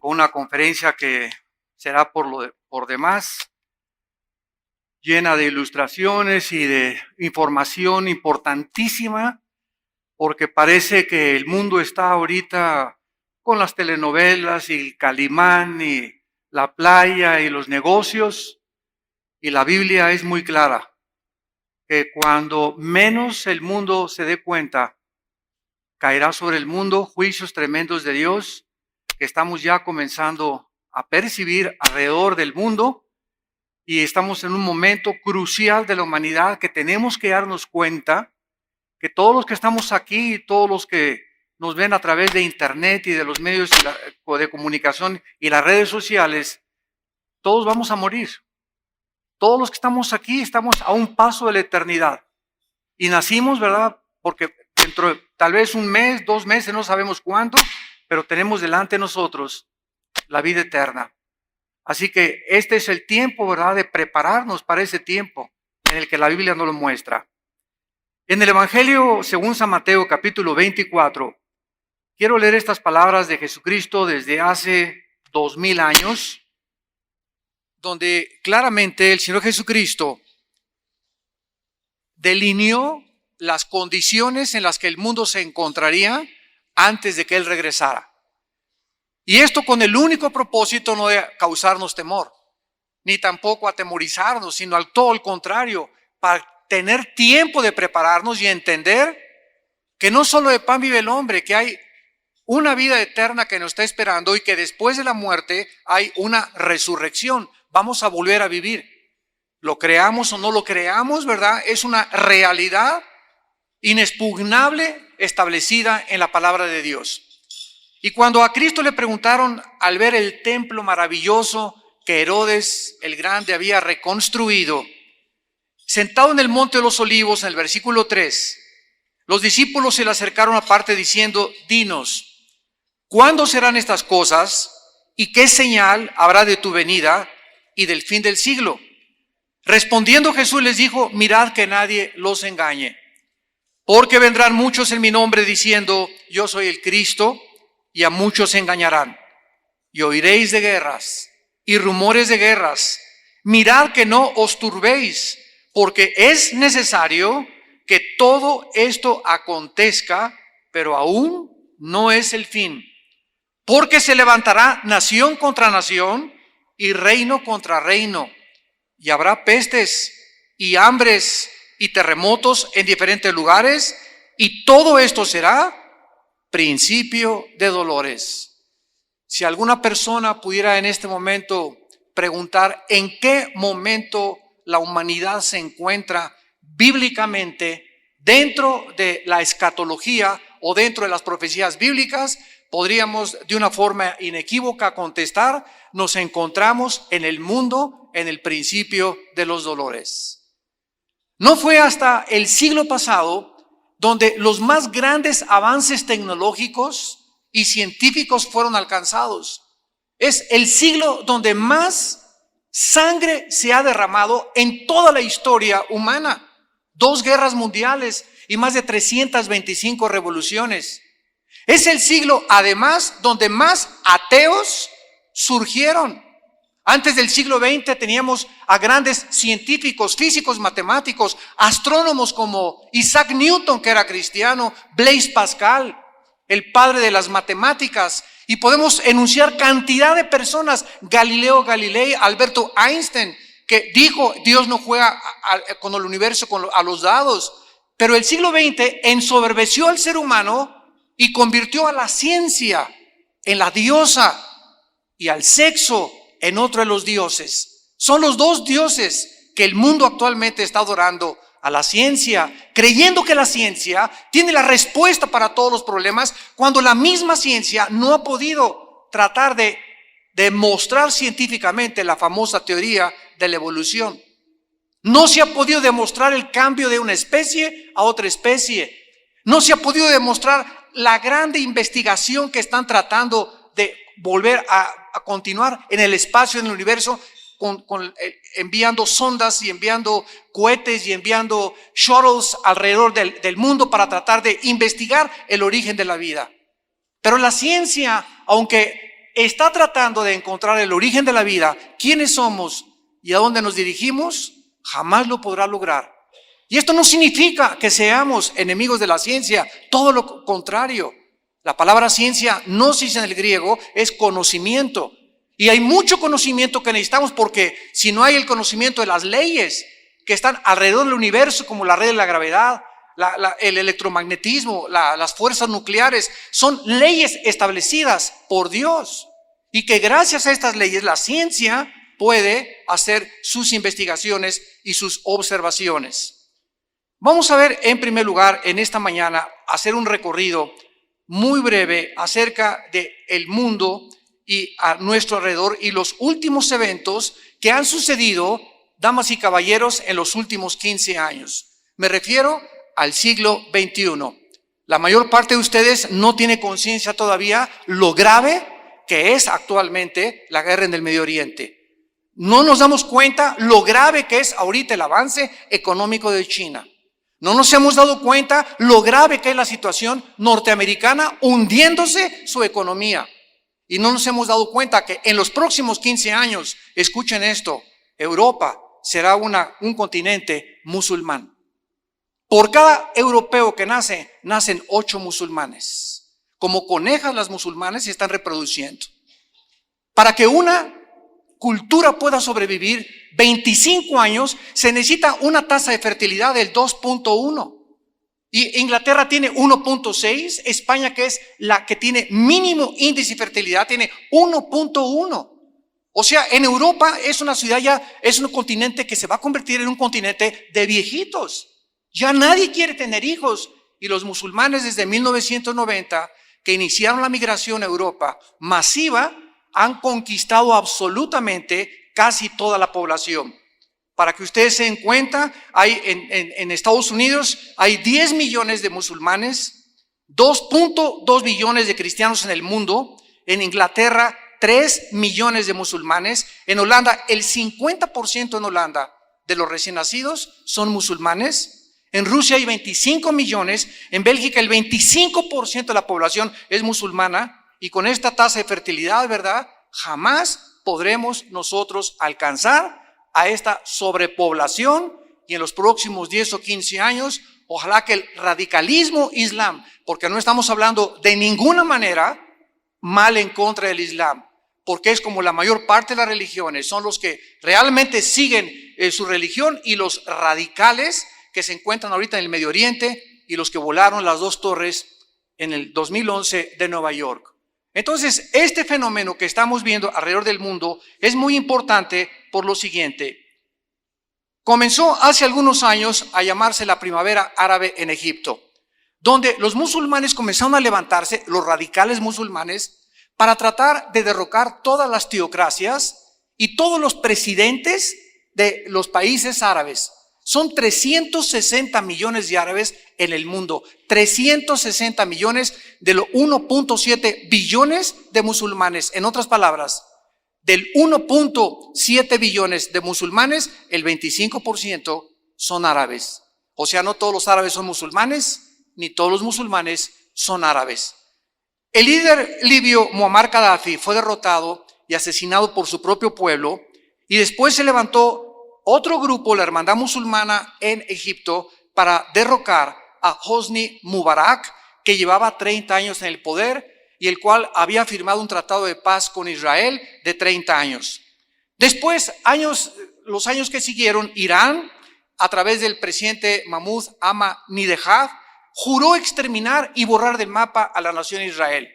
una conferencia que será por demás llena de ilustraciones y de información importantísima, porque parece que el mundo está ahorita con las telenovelas y el Calimán y la playa y los negocios, y la Biblia es muy clara, que cuando menos el mundo se dé cuenta, caerá sobre el mundo juicios tremendos de Dios que estamos ya comenzando a percibir alrededor del mundo, y estamos en un momento crucial de la humanidad que tenemos que darnos cuenta que todos los que estamos aquí y todos los que nos ven a través de internet y de los medios de comunicación y las redes sociales, todos vamos a morir. Todos los que estamos aquí estamos a un paso de la eternidad. Y nacimos, ¿verdad? Porque dentro de tal vez un mes, 2 meses, no sabemos cuánto, pero tenemos delante de nosotros la vida eterna. Así que este es el tiempo, ¿verdad?, de prepararnos para ese tiempo en el que la Biblia nos lo muestra. En el Evangelio según San Mateo, capítulo 24, quiero leer estas palabras de Jesucristo desde hace 2000 años, donde claramente el Señor Jesucristo delineó las condiciones en las que el mundo se encontraría antes de que Él regresara. Y esto con el único propósito no de causarnos temor, ni tampoco atemorizarnos, sino al todo el contrario, para tener tiempo de prepararnos y entender que no solo de pan vive el hombre, que hay una vida eterna que nos está esperando y que después de la muerte hay una resurrección. Vamos a volver a vivir. Lo creamos o no lo creamos, ¿verdad? Es una realidad inexpugnable establecida en la palabra de Dios. Y cuando a Cristo le preguntaron al ver el templo maravilloso que Herodes el Grande había reconstruido, sentado en el monte de los olivos, en el versículo 3, los discípulos se le acercaron aparte diciendo: dinos, ¿cuándo serán estas cosas? ¿Y qué señal habrá de tu venida y del fin del siglo? Respondiendo Jesús les dijo: mirad que nadie los engañe, porque vendrán muchos en mi nombre diciendo: yo soy el Cristo, y a muchos se engañarán. Y oiréis de guerras y rumores de guerras. Mirad que no os turbéis, porque es necesario que todo esto acontezca, pero aún no es el fin. Porque se levantará nación contra nación y reino contra reino, y habrá pestes y hambres y terremotos en diferentes lugares, y todo esto será principio de dolores. Si alguna persona pudiera en este momento preguntar en qué momento la humanidad se encuentra bíblicamente dentro de la escatología o dentro de las profecías bíblicas, podríamos de una forma inequívoca contestar: nos encontramos en el mundo en el principio de los dolores. No fue hasta el siglo pasado donde los más grandes avances tecnológicos y científicos fueron alcanzados. Es el siglo donde más sangre se ha derramado en toda la historia humana. 2 guerras mundiales y más de 325 revoluciones. Es el siglo, además, donde más ateos surgieron. Antes del siglo XX teníamos a grandes científicos, físicos, matemáticos, astrónomos como Isaac Newton, que era cristiano, Blaise Pascal, el padre de las matemáticas, y podemos enunciar cantidad de personas: Galileo Galilei, Alberto Einstein, que dijo: Dios no juega con el universo a los dados. Pero el siglo XX ensoberbeció al ser humano y convirtió a la ciencia en la diosa y al sexo en otro de los dioses. Son los 2 dioses que el mundo actualmente está adorando: a la ciencia, creyendo que la ciencia tiene la respuesta para todos los problemas, cuando la misma ciencia no ha podido tratar de demostrar científicamente la famosa teoría de la evolución. No se ha podido demostrar el cambio de una especie a otra especie. No se ha podido demostrar la grande investigación que están tratando de volver a continuar en el espacio, en el universo, enviando sondas y enviando cohetes y enviando shuttles alrededor del mundo para tratar de investigar el origen de la vida. Pero la ciencia, aunque está tratando de encontrar el origen de la vida, quiénes somos y a dónde nos dirigimos, jamás lo podrá lograr. Y esto no significa que seamos enemigos de la ciencia, todo lo contrario. La palabra ciencia, gnosis en el griego, es conocimiento. Y hay mucho conocimiento que necesitamos, porque si no hay el conocimiento de las leyes que están alrededor del universo, como la red de la gravedad, el electromagnetismo, las fuerzas nucleares, son leyes establecidas por Dios. Y que gracias a estas leyes la ciencia puede hacer sus investigaciones y sus observaciones. Vamos a ver en primer lugar en esta mañana, hacer un recorrido muy breve acerca del mundo y a nuestro alrededor y los últimos eventos que han sucedido, damas y caballeros, en los últimos 15 años. Me refiero al siglo XXI. La mayor parte de ustedes no tiene conciencia todavía lo grave que es actualmente la guerra en el Medio Oriente. No nos damos cuenta lo grave que es ahorita el avance económico de China. No nos hemos dado cuenta lo grave que es la situación norteamericana hundiéndose su economía. Y no nos hemos dado cuenta que en los próximos 15 años, escuchen esto, Europa será un continente musulmán. Por cada europeo que nace, nacen 8 musulmanes. Como conejas las musulmanes se están reproduciendo. Para que una cultura pueda sobrevivir 25 años, se necesita una tasa de fertilidad del 2.1. Y Inglaterra tiene 1.6, España, que es la que tiene mínimo índice de fertilidad, tiene 1.1. O sea, en Europa es una ciudad ya, es un continente que se va a convertir en un continente de viejitos. Ya nadie quiere tener hijos. Y los musulmanes desde 1990, que iniciaron la migración a Europa masiva, han conquistado absolutamente casi toda la población. Para que ustedes se den cuenta, hay en Estados Unidos hay 10 millones de musulmanes, 2.2 millones de cristianos en el mundo. En Inglaterra, 3 millones de musulmanes. En Holanda, el 50% en Holanda de los recién nacidos son musulmanes. En Rusia hay 25 millones. En Bélgica, el 25% de la población es musulmana. Y con esta tasa de fertilidad, ¿verdad?, jamás podremos nosotros alcanzar a esta sobrepoblación. Y en los próximos 10 o 15 años, ojalá que el radicalismo islam, porque no estamos hablando de ninguna manera mal en contra del islam, porque es como la mayor parte de las religiones, son los que realmente siguen su religión, y los radicales que se encuentran ahorita en el Medio Oriente y los que volaron las 2 torres en el 2011 de Nueva York. Entonces, este fenómeno que estamos viendo alrededor del mundo es muy importante por lo siguiente. Comenzó hace algunos años a llamarse la primavera árabe en Egipto, donde los musulmanes comenzaron a levantarse, los radicales musulmanes, para tratar de derrocar todas las teocracias y todos los presidentes de los países árabes. Son 360 millones de árabes en el mundo, 360 millones de los 1.7 billones de musulmanes. En otras palabras, del 1.7 billones de musulmanes, el 25% son árabes. O sea, no todos los árabes son musulmanes, ni todos los musulmanes son árabes. El líder libio Muammar Gaddafi fue derrotado y asesinado por su propio pueblo, y después se levantó otro grupo, la Hermandad Musulmana en Egipto, para derrocar a Hosni Mubarak, que llevaba 30 años en el poder y el cual había firmado un tratado de paz con Israel de 30 años. Después, los años que siguieron, Irán, a través del presidente Mahmoud Ahmadinejad, juró exterminar y borrar del mapa a la nación Israel.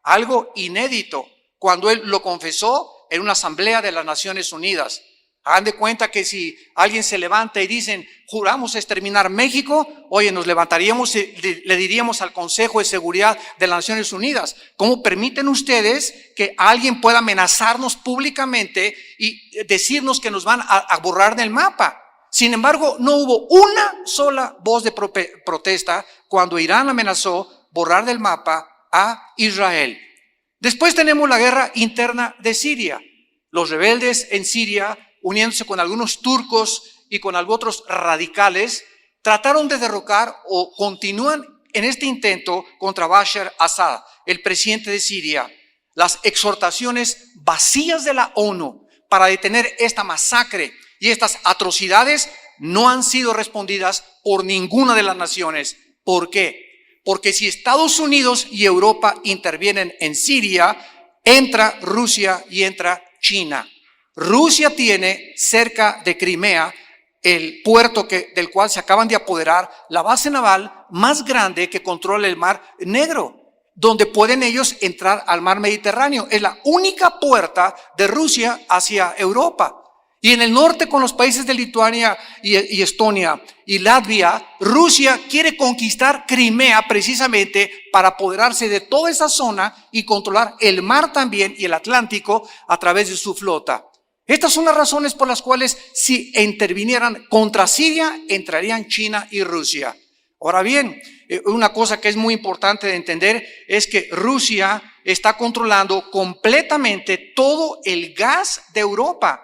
Algo inédito, cuando él lo confesó en una asamblea de las Naciones Unidas. Hagan de cuenta que si alguien se levanta y dicen, juramos exterminar México, oye, nos levantaríamos y le diríamos al Consejo de Seguridad de las Naciones Unidas, ¿cómo permiten ustedes que alguien pueda amenazarnos públicamente y decirnos que nos van a borrar del mapa? Sin embargo, no hubo una sola voz de protesta cuando Irán amenazó borrar del mapa a Israel. Después tenemos la guerra interna de Siria. Los rebeldes en Siria, uniéndose con algunos turcos y con otros radicales, trataron de derrocar o continúan en este intento contra Bashar Assad, el presidente de Siria. Las exhortaciones vacías de la ONU para detener esta masacre y estas atrocidades no han sido respondidas por ninguna de las naciones. ¿Por qué? Porque si Estados Unidos y Europa intervienen en Siria, entra Rusia y entra China. Rusia tiene cerca de Crimea el puerto del cual se acaban de apoderar, la base naval más grande que controla el Mar Negro, donde pueden ellos entrar al mar Mediterráneo. Es la única puerta de Rusia hacia Europa. Y en el norte, con los países de Lituania y Estonia y Latvia, Rusia quiere conquistar Crimea precisamente para apoderarse de toda esa zona y controlar el mar también y el Atlántico a través de su flota. Estas son las razones por las cuales si intervinieran contra Siria, entrarían China y Rusia. Ahora bien, una cosa que es muy importante de entender es que Rusia está controlando completamente todo el gas de Europa.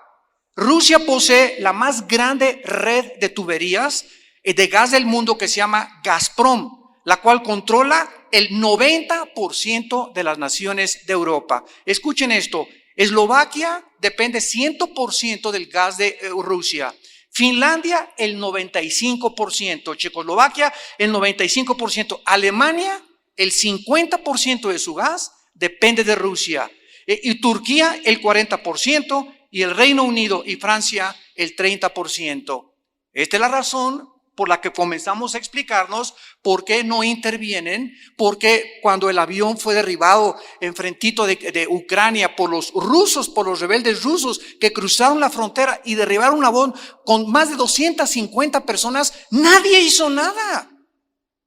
Rusia posee la más grande red de tuberías de gas del mundo que se llama Gazprom, la cual controla el 90% de las naciones de Europa. Escuchen esto, Eslovaquia depende 100% del gas de Rusia. Finlandia el 95%, Checoslovaquia el 95%, Alemania el 50% de su gas depende de Rusia, y Turquía el 40% y el Reino Unido y Francia el 30%. Esta es la razón por la que comenzamos a explicarnos por qué no intervienen, porque cuando el avión fue derribado enfrentito de Ucrania por los rusos, por los rebeldes rusos que cruzaron la frontera y derribaron un avión con más de 250 personas, nadie hizo nada.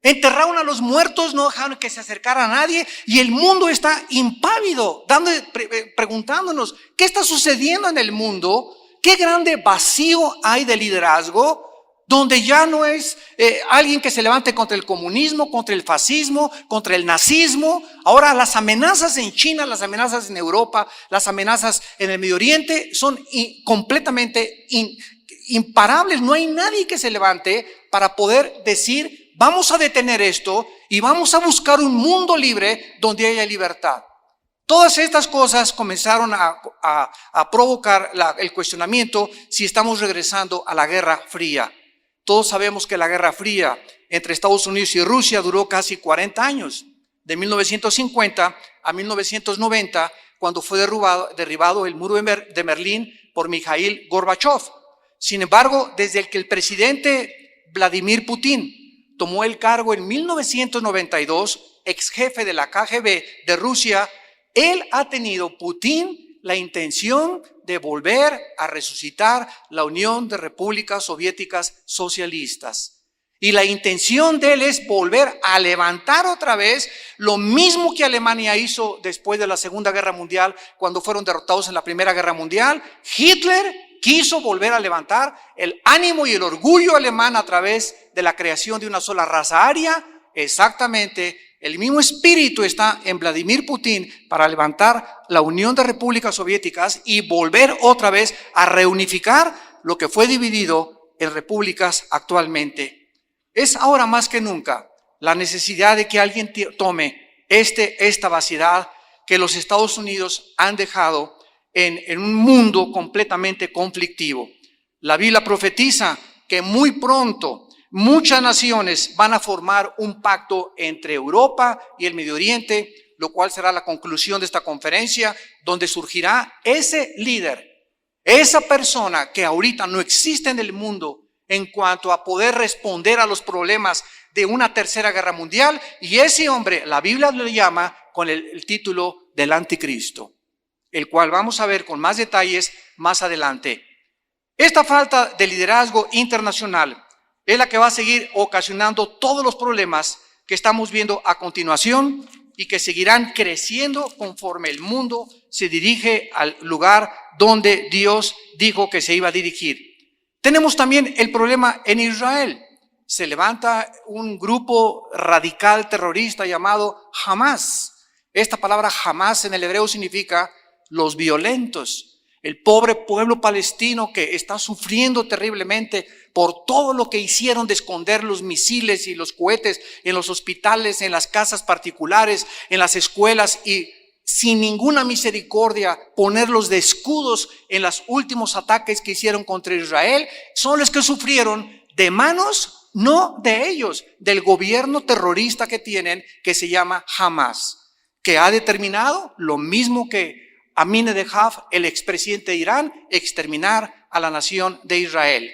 Enterraron a los muertos, no dejaron que se acercara a nadie y el mundo está impávido, preguntándonos, ¿qué está sucediendo en el mundo? ¿Qué grande vacío hay de liderazgo? Donde ya no es alguien que se levante contra el comunismo, contra el fascismo, contra el nazismo. Ahora las amenazas en China, las amenazas en Europa, las amenazas en el Medio Oriente son completamente imparables. No hay nadie que se levante para poder decir, vamos a detener esto y vamos a buscar un mundo libre donde haya libertad. Todas estas cosas comenzaron a provocar el cuestionamiento si estamos regresando a la Guerra Fría. Todos sabemos que la Guerra Fría entre Estados Unidos y Rusia duró casi 40 años, de 1950 a 1990, cuando fue derribado el muro de Berlín por Mikhail Gorbachev. Sin embargo, desde que el presidente Vladimir Putin tomó el cargo en 1992, ex jefe de la KGB de Rusia, él ha tenido, Putin, la intención de volver a resucitar la Unión de Repúblicas Soviéticas Socialistas. Y la intención de él es volver a levantar otra vez lo mismo que Alemania hizo después de la Segunda Guerra Mundial, cuando fueron derrotados en la Primera Guerra Mundial. Hitler quiso volver a levantar el ánimo y el orgullo alemán a través de la creación de una sola raza aria. Exactamente, el mismo espíritu está en Vladimir Putin para levantar la Unión de Repúblicas Soviéticas y volver otra vez a reunificar lo que fue dividido en repúblicas actualmente. Es ahora más que nunca la necesidad de que alguien tome esta vaciedad que los Estados Unidos han dejado en un mundo completamente conflictivo. La Biblia profetiza que muy pronto muchas naciones van a formar un pacto entre Europa y el Medio Oriente, lo cual será la conclusión de esta conferencia, donde surgirá ese líder, esa persona que ahorita no existe en el mundo en cuanto a poder responder a los problemas de una tercera guerra mundial, y ese hombre, la Biblia lo llama con el título del Anticristo, el cual vamos a ver con más detalles más adelante. Esta falta de liderazgo internacional es la que va a seguir ocasionando todos los problemas que estamos viendo a continuación y que seguirán creciendo conforme el mundo se dirige al lugar donde Dios dijo que se iba a dirigir. Tenemos también el problema en Israel. Se levanta un grupo radical terrorista llamado Hamas. Esta palabra Hamas en el hebreo significa los violentos. El pobre pueblo palestino que está sufriendo terriblemente por todo lo que hicieron de esconder los misiles y los cohetes en los hospitales, en las casas particulares, en las escuelas, y sin ninguna misericordia ponerlos de escudos en los últimos ataques que hicieron contra Israel, son los que sufrieron de manos, no de ellos, del gobierno terrorista que tienen, que se llama Hamas, que ha determinado lo mismo que Ahmadinejad, el expresidente de Irán, exterminar a la nación de Israel.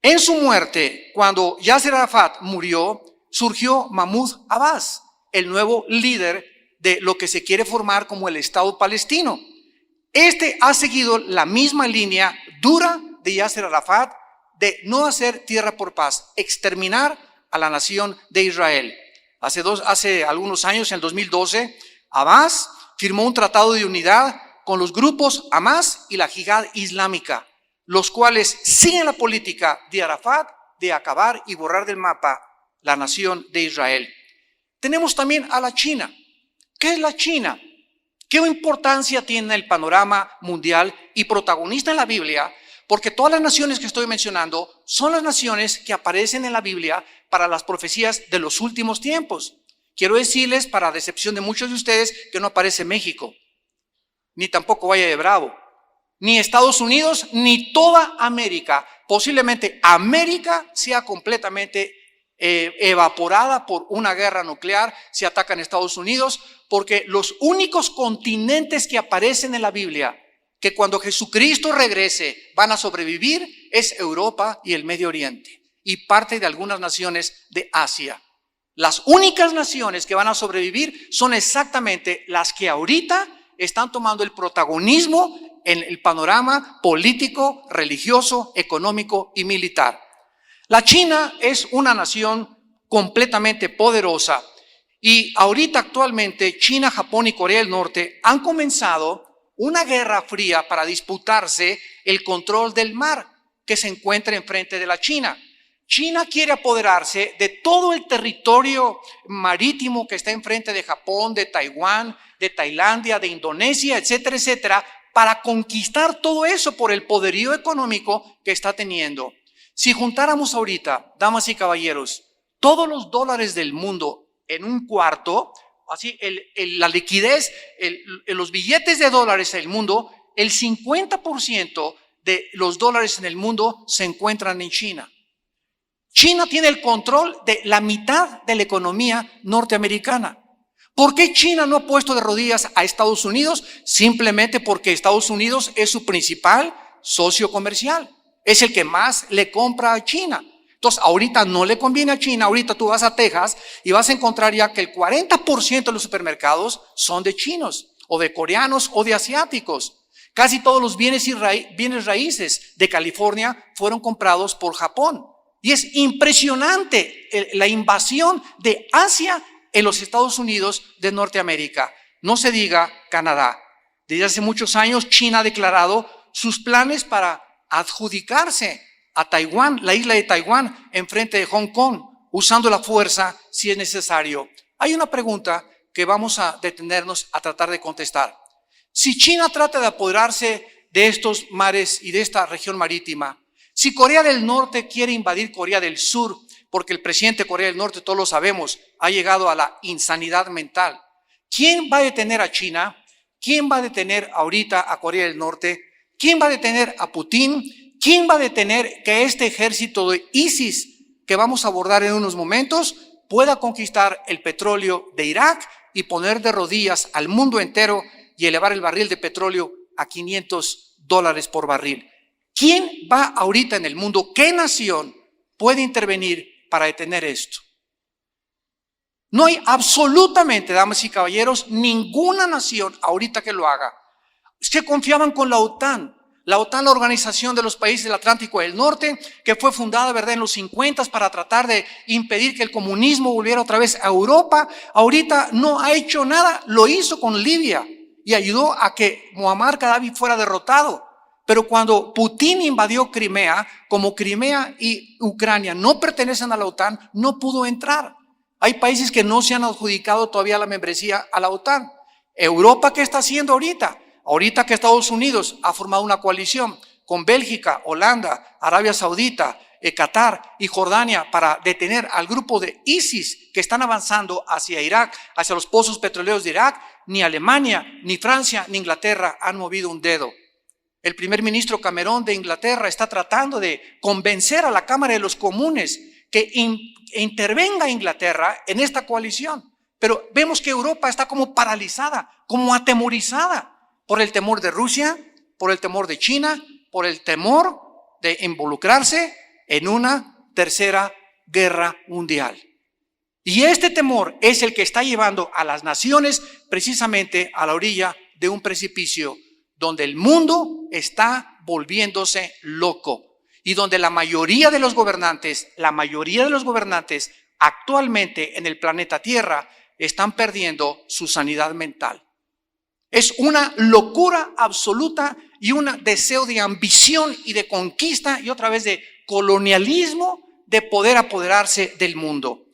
En su muerte, cuando Yasser Arafat murió, surgió Mahmoud Abbas, el nuevo líder de lo que se quiere formar como el Estado palestino. Este ha seguido la misma línea dura de Yasser Arafat de no hacer tierra por paz, exterminar a la nación de Israel. Hace algunos años, en el 2012, Abbas firmó un tratado de unidad con los grupos Hamas y la Yihad Islámica, los cuales siguen la política de Arafat de acabar y borrar del mapa la nación de Israel. Tenemos también a la China. ¿Qué es la China? ¿Qué importancia tiene en el panorama mundial y protagonista en la Biblia? Porque todas las naciones que estoy mencionando son las naciones que aparecen en la Biblia para las profecías de los últimos tiempos. Quiero decirles, para decepción de muchos de ustedes, que no aparece México, ni tampoco Valle de Bravo, ni Estados Unidos, ni toda América. Posiblemente América sea completamente evaporada por una guerra nuclear si atacan Estados Unidos, porque los únicos continentes que aparecen en la Biblia que cuando Jesucristo regrese van a sobrevivir es Europa y el Medio Oriente y parte de algunas naciones de Asia. Las únicas naciones que van a sobrevivir son exactamente las que ahorita están tomando el protagonismo en el panorama político, religioso, económico y militar. La China es una nación completamente poderosa y ahorita actualmente China, Japón y Corea del Norte han comenzado una guerra fría para disputarse el control del mar que se encuentra enfrente de la China. China quiere apoderarse de todo el territorio marítimo que está enfrente de Japón, de Taiwán, de Tailandia, de Indonesia, etcétera, etcétera, para conquistar todo eso por el poderío económico que está teniendo. Si juntáramos ahorita, damas y caballeros, todos los dólares del mundo en un cuarto, así la liquidez, los billetes de dólares del mundo, el 50% de los dólares en el mundo se encuentran en China. China tiene el control de la mitad de la economía norteamericana. ¿Por qué China no ha puesto de rodillas a Estados Unidos? Simplemente porque Estados Unidos es su principal socio comercial. Es el que más le compra a China. Entonces, ahorita no le conviene a China. Ahorita tú vas a Texas y vas a encontrar ya que el 40% de los supermercados son de chinos, o de coreanos, o de asiáticos. Casi todos los bienes raíces de California fueron comprados por Japón. Y es impresionante la invasión de Asia en los Estados Unidos de Norteamérica. No se diga Canadá. Desde hace muchos años, China ha declarado sus planes para adjudicarse a Taiwán, la isla de Taiwán, enfrente de Hong Kong, usando la fuerza si es necesario. Hay una pregunta que vamos a detenernos a tratar de contestar. Si China trata de apoderarse de estos mares y de esta región marítima, si Corea del Norte quiere invadir Corea del Sur, porque el presidente de Corea del Norte, todos lo sabemos, ha llegado a la insanidad mental, ¿quién va a detener a China? ¿Quién va a detener ahorita a Corea del Norte? ¿Quién va a detener a Putin? ¿Quién va a detener que este ejército de ISIS, que vamos a abordar en unos momentos, pueda conquistar el petróleo de Irak y poner de rodillas al mundo entero y elevar el barril de petróleo a $500 por barril? ¿Quién va ahorita en el mundo? ¿Qué nación puede intervenir para detener esto? No hay absolutamente, damas y caballeros, ninguna nación ahorita que lo haga. Se confiaban con la OTAN. La OTAN, la Organización de los Países del Atlántico del Norte, que fue fundada, ¿verdad?, en los 50 para tratar de impedir que el comunismo volviera otra vez a Europa. Ahorita no ha hecho nada. Lo hizo con Libia y ayudó a que Muammar Gaddafi fuera derrotado. Pero cuando Putin invadió Crimea, como Crimea y Ucrania no pertenecen a la OTAN, no pudo entrar. Hay países que no se han adjudicado todavía la membresía a la OTAN. Europa, ¿qué está haciendo ahorita? Ahorita que Estados Unidos ha formado una coalición con Bélgica, Holanda, Arabia Saudita, Qatar y Jordania para detener al grupo de ISIS que están avanzando hacia Irak, hacia los pozos petroleros de Irak, ni Alemania, ni Francia, ni Inglaterra han movido un dedo. El primer ministro Cameron de Inglaterra está tratando de convencer a la Cámara de los Comunes que intervenga Inglaterra en esta coalición. Pero vemos que Europa está como paralizada, como atemorizada por el temor de Rusia, por el temor de China, por el temor de involucrarse en una tercera guerra mundial. Y este temor es el que está llevando a las naciones precisamente a la orilla de un precipicio donde el mundo está volviéndose loco y donde la mayoría de los gobernantes actualmente en el planeta Tierra están perdiendo su sanidad mental. Es una locura absoluta y un deseo de ambición y de conquista y otra vez de colonialismo de poder apoderarse del mundo.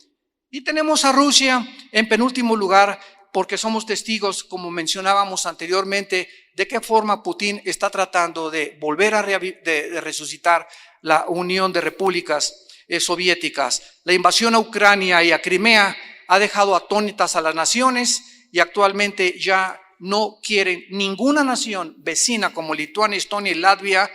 Y tenemos a Rusia en penúltimo lugar porque somos testigos, como mencionábamos anteriormente, de qué forma Putin está tratando de volver a de resucitar la Unión de Repúblicas Soviéticas. La invasión a Ucrania y a Crimea ha dejado atónitas a las naciones y actualmente ya no quieren ninguna nación vecina como Lituania, Estonia y Latvia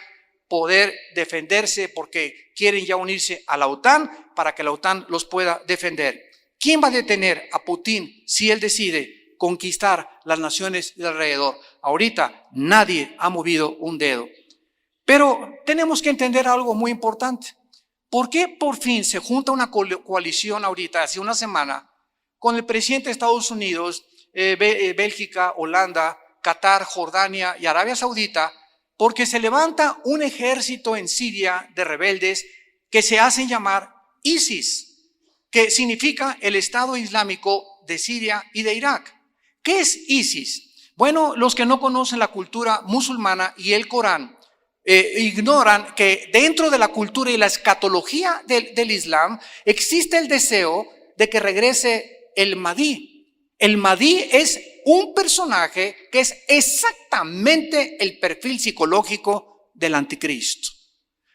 poder defenderse porque quieren ya unirse a la OTAN para que la OTAN los pueda defender. ¿Quién va a detener a Putin si él decide conquistar las naciones de alrededor? Ahorita nadie ha movido un dedo. Pero tenemos que entender algo muy importante. ¿Por qué por fin se junta una coalición ahorita, hace una semana, con el presidente de Estados Unidos, Bélgica, Holanda, Qatar, Jordania y Arabia Saudita? Porque se levanta un ejército en Siria de rebeldes que se hacen llamar ISIS, que significa el Estado Islámico de Siria y de Irak. ¿Qué es ISIS? Bueno, los que no conocen la cultura musulmana y el Corán ignoran que dentro de la cultura y la escatología del Islam existe el deseo de que regrese el Mahdi. El Mahdi es un personaje que es exactamente el perfil psicológico del anticristo.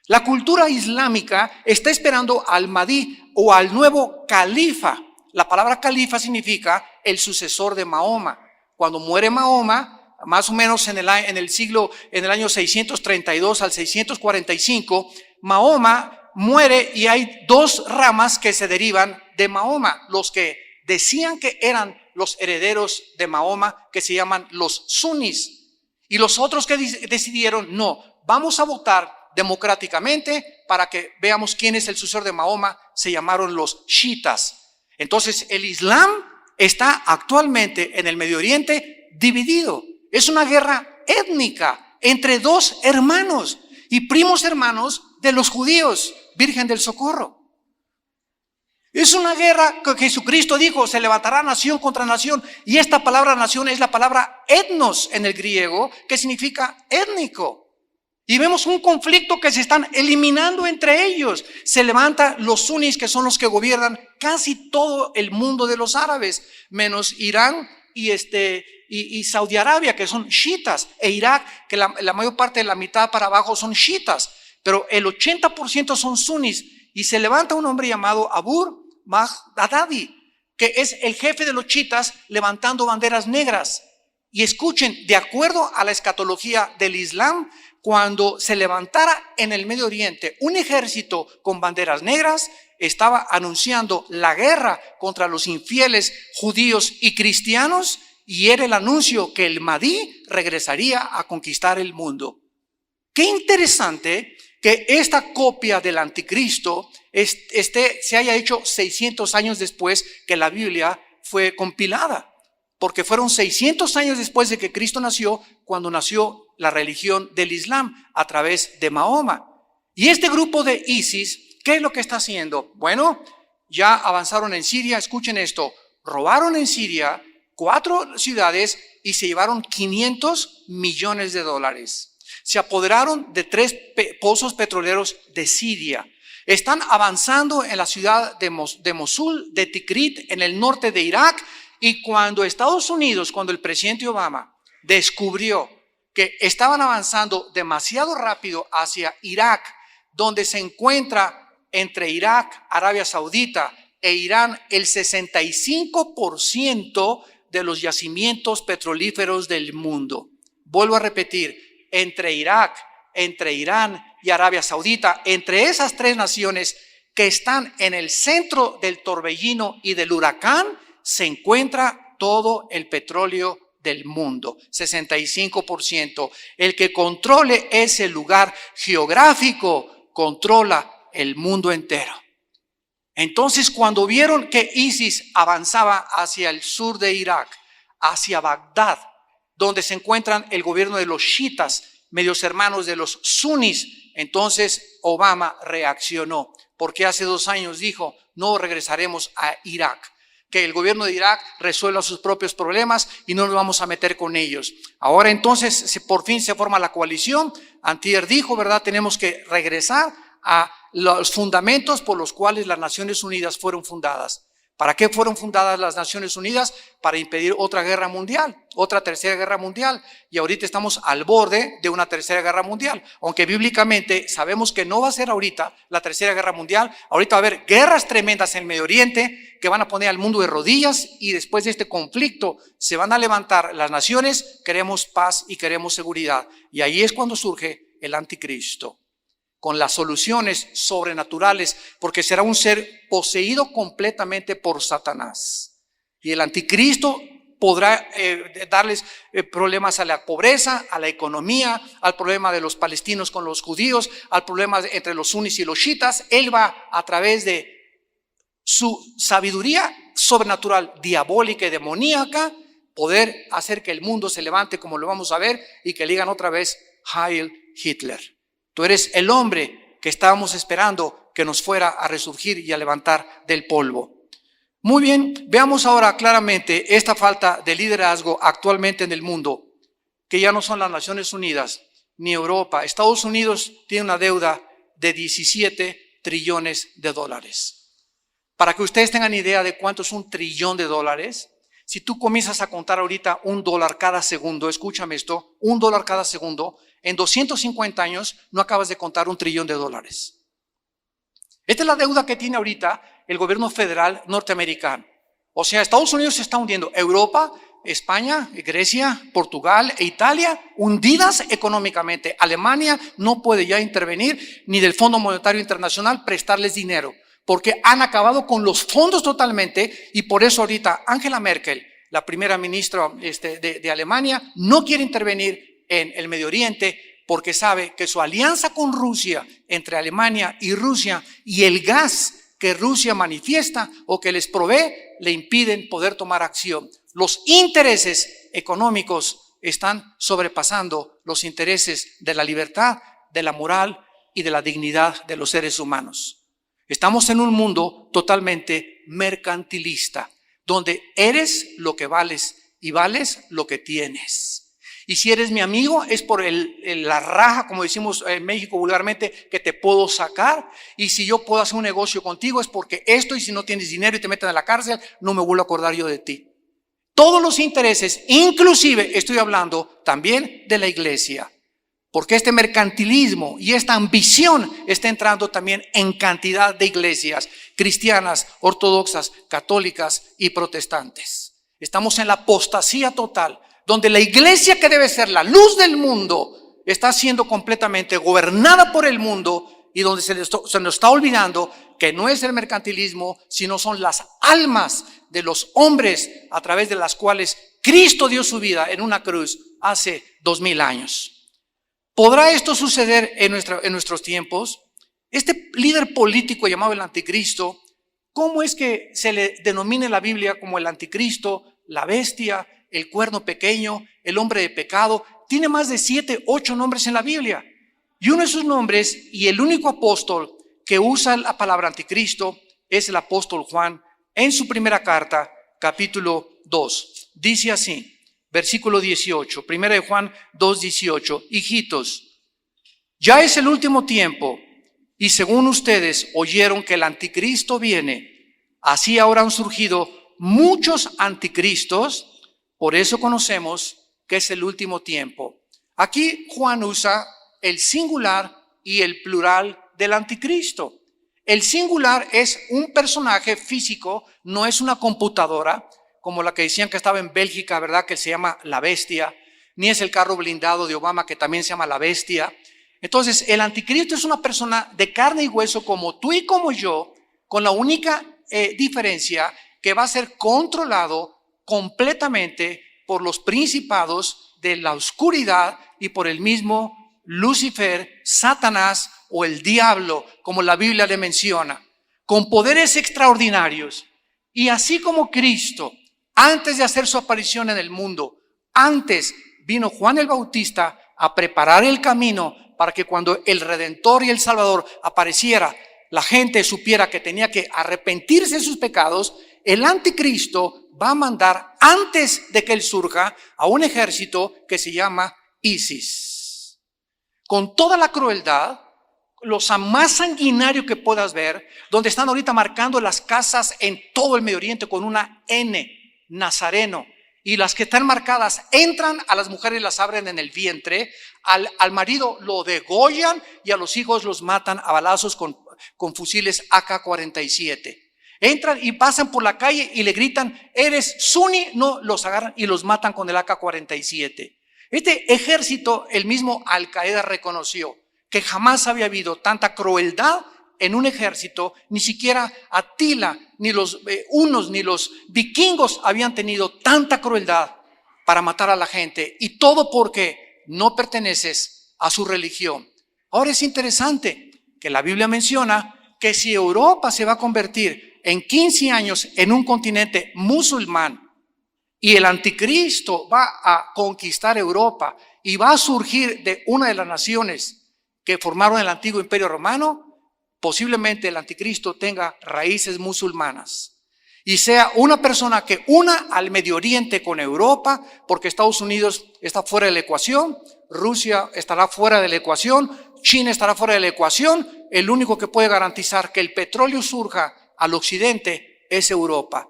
La cultura islámica está esperando al Mahdi o al nuevo califa. La palabra califa significa el sucesor de Mahoma. Cuando muere Mahoma, más o menos en el año 632 al 645, Mahoma muere y hay dos ramas que se derivan de Mahoma. Los que decían que eran los herederos de Mahoma, que se llaman los sunis, y los otros que decidieron, no, vamos a votar democráticamente para que veamos quién es el sucesor de Mahoma, se llamaron los chiitas. Entonces el Islam está actualmente en el Medio Oriente dividido. Es una guerra étnica entre dos hermanos y primos hermanos de los judíos, Virgen del Socorro. Es una guerra que Jesucristo dijo, se levantará nación contra nación, y esta palabra nación es la palabra etnos en el griego, que significa étnico. Y vemos un conflicto que se están eliminando entre ellos. Se levantan los sunis, que son los que gobiernan casi todo el mundo de los árabes, menos Irán y Saudi Arabia, que son chiitas, e Irak, que la mayor parte de la mitad para abajo son chiitas, pero el 80% son sunis. Y se levanta un hombre llamado Abu Baghdadi, que es el jefe de los chiitas, levantando banderas negras. Y escuchen, de acuerdo a la escatología del Islam, cuando se levantara en el Medio Oriente un ejército con banderas negras, estaba anunciando la guerra contra los infieles judíos y cristianos, y era el anuncio que el Mahdi regresaría a conquistar el mundo. Qué interesante que esta copia del anticristo se haya hecho 600 años después que la Biblia fue compilada, porque fueron 600 años después de que Cristo nació, cuando nació la religión del Islam a través de Mahoma. Y este grupo de ISIS, ¿qué es lo que está haciendo? Bueno, ya avanzaron en Siria, escuchen esto, robaron en Siria 4 ciudades y se llevaron $500 millones. Se apoderaron de 3 pozos petroleros de Siria. Están avanzando en la ciudad de Mosul, de Tikrit, en el norte de Irak. Y cuando Estados Unidos, cuando el presidente Obama descubrió que estaban avanzando demasiado rápido hacia Irak, donde se encuentra entre Irak, Arabia Saudita e Irán el 65% de los yacimientos petrolíferos del mundo. Vuelvo a repetir, entre Irak, entre Irán y Arabia Saudita, entre esas tres naciones que están en el centro del torbellino y del huracán, se encuentra todo el petróleo del mundo, 65%. El que controle ese lugar geográfico controla el mundo entero. Entonces, cuando vieron que ISIS avanzaba hacia el sur de Irak, hacia Bagdad, donde se encuentran el gobierno de los chiitas, medios hermanos de los sunis, entonces Obama reaccionó, porque hace 2 años dijo, no regresaremos a Irak, que el gobierno de Irak resuelva sus propios problemas y no nos vamos a meter con ellos. Ahora entonces por fin se forma la coalición. Antier dijo, ¿verdad? Tenemos que regresar a los fundamentos por los cuales las Naciones Unidas fueron fundadas. ¿Para qué fueron fundadas las Naciones Unidas? Para impedir otra guerra mundial, otra tercera guerra mundial. Y ahorita estamos al borde de una tercera guerra mundial. Aunque bíblicamente sabemos que no va a ser ahorita la tercera guerra mundial. Ahorita va a haber guerras tremendas en el Medio Oriente que van a poner al mundo de rodillas, y después de este conflicto se van a levantar las naciones. Queremos paz y queremos seguridad. Y ahí es cuando surge el anticristo, con las soluciones sobrenaturales, porque será un ser poseído completamente por Satanás. Y el anticristo podrá darles problemas a la pobreza, a la economía, al problema de los palestinos con los judíos, al problema entre los sunis y los chiitas. Él va a través de su sabiduría sobrenatural, diabólica y demoníaca, poder hacer que el mundo se levante, como lo vamos a ver, y que le digan otra vez, Heil Hitler. Tú eres el hombre que estábamos esperando que nos fuera a resurgir y a levantar del polvo. Muy bien, veamos ahora claramente esta falta de liderazgo actualmente en el mundo, que ya no son las Naciones Unidas ni Europa. Estados Unidos tiene una deuda de 17 trillones de dólares. Para que ustedes tengan idea de cuánto es $1 trillón, si tú comienzas a contar ahorita $1 cada segundo, escúchame esto, $1 cada segundo, en 250 años no acabas de contar $1 trillón. Esta es la deuda que tiene ahorita el gobierno federal norteamericano. O sea, Estados Unidos se está hundiendo. Europa, España, Grecia, Portugal e Italia hundidas económicamente. Alemania no puede ya intervenir, ni del Fondo Monetario Internacional prestarles dinero, porque han acabado con los fondos totalmente. Y por eso ahorita Angela Merkel, la primera ministra de Alemania, no quiere intervenir en el Medio Oriente, porque sabe que su alianza con Rusia, entre Alemania y Rusia, y el gas que Rusia manifiesta o que les provee, le impiden poder tomar acción. Los intereses económicos están sobrepasando los intereses de la libertad, de la moral y de la dignidad de los seres humanos. Estamos en un mundo totalmente mercantilista, donde eres lo que vales y vales lo que tienes. Y si eres mi amigo, es por la raja, como decimos en México vulgarmente, que te puedo sacar. Y si yo puedo hacer un negocio contigo, es porque esto, y si no tienes dinero y te meten a la cárcel, no me vuelvo a acordar yo de ti. Todos los intereses, inclusive estoy hablando también de la iglesia, porque este mercantilismo y esta ambición está entrando también en cantidad de iglesias cristianas, ortodoxas, católicas y protestantes. Estamos en la apostasía total, donde la iglesia, que debe ser la luz del mundo, está siendo completamente gobernada por el mundo, y donde se nos está olvidando que no es el mercantilismo, sino son las almas de los hombres a través de las cuales Cristo dio su vida en una cruz hace 2000 años. ¿Podrá esto suceder en nuestros tiempos? Este líder político llamado el anticristo, ¿cómo es que se le denomina en la Biblia como el anticristo, la bestia, el cuerno pequeño, el hombre de pecado? Tiene más de 7, 8 nombres en la Biblia. Y uno de sus nombres, y el único apóstol que usa la palabra anticristo, es el apóstol Juan, en su primera carta, capítulo 2. Dice así, versículo 18, primera de Juan 2:18. Hijitos, ya es el último tiempo, y según ustedes oyeron que el anticristo viene, así ahora han surgido muchos anticristos. Por eso conocemos que es el último tiempo. Aquí Juan usa el singular y el plural del anticristo. El singular es un personaje físico, no es una computadora, como la que decían que estaba en Bélgica, ¿verdad? Que se llama La Bestia, ni es el carro blindado de Obama, que también se llama La Bestia. Entonces, el anticristo es una persona de carne y hueso como tú y como yo, con la única diferencia que va a ser controlado completamente por los principados de la oscuridad y por el mismo Lucifer, Satanás o el diablo, como la Biblia le menciona, con poderes extraordinarios. Y así como Cristo, antes de hacer su aparición en el mundo, antes vino Juan el Bautista a preparar el camino para que cuando el Redentor y el Salvador apareciera, la gente supiera que tenía que arrepentirse de sus pecados. El anticristo va a mandar, antes de que él surja, a un ejército que se llama ISIS. Con toda la crueldad, lo más sanguinario que puedas ver, donde están ahorita marcando las casas en todo el Medio Oriente con una N, Nazareno. Y las que están marcadas entran, a las mujeres las abren en el vientre, al marido lo degollan y a los hijos los matan a balazos con fusiles AK-47. Entran y pasan por la calle y le gritan, ¿eres suní? No, los agarran y los matan con el AK-47. Este ejército, el mismo Al-Qaeda reconoció que jamás había habido tanta crueldad en un ejército, ni siquiera Atila, ni los hunos, ni los vikingos habían tenido tanta crueldad para matar a la gente, y todo porque no perteneces a su religión. Ahora es interesante que la Biblia menciona que si Europa se va a convertir en 15 años en un continente musulmán y el anticristo va a conquistar Europa y va a surgir de una de las naciones que formaron el antiguo imperio romano, posiblemente el anticristo tenga raíces musulmanas y sea una persona que una al Medio Oriente con Europa, porque Estados Unidos está fuera de la ecuación, Rusia estará fuera de la ecuación, China estará fuera de la ecuación. El único que puede garantizar que el petróleo surja al occidente es Europa.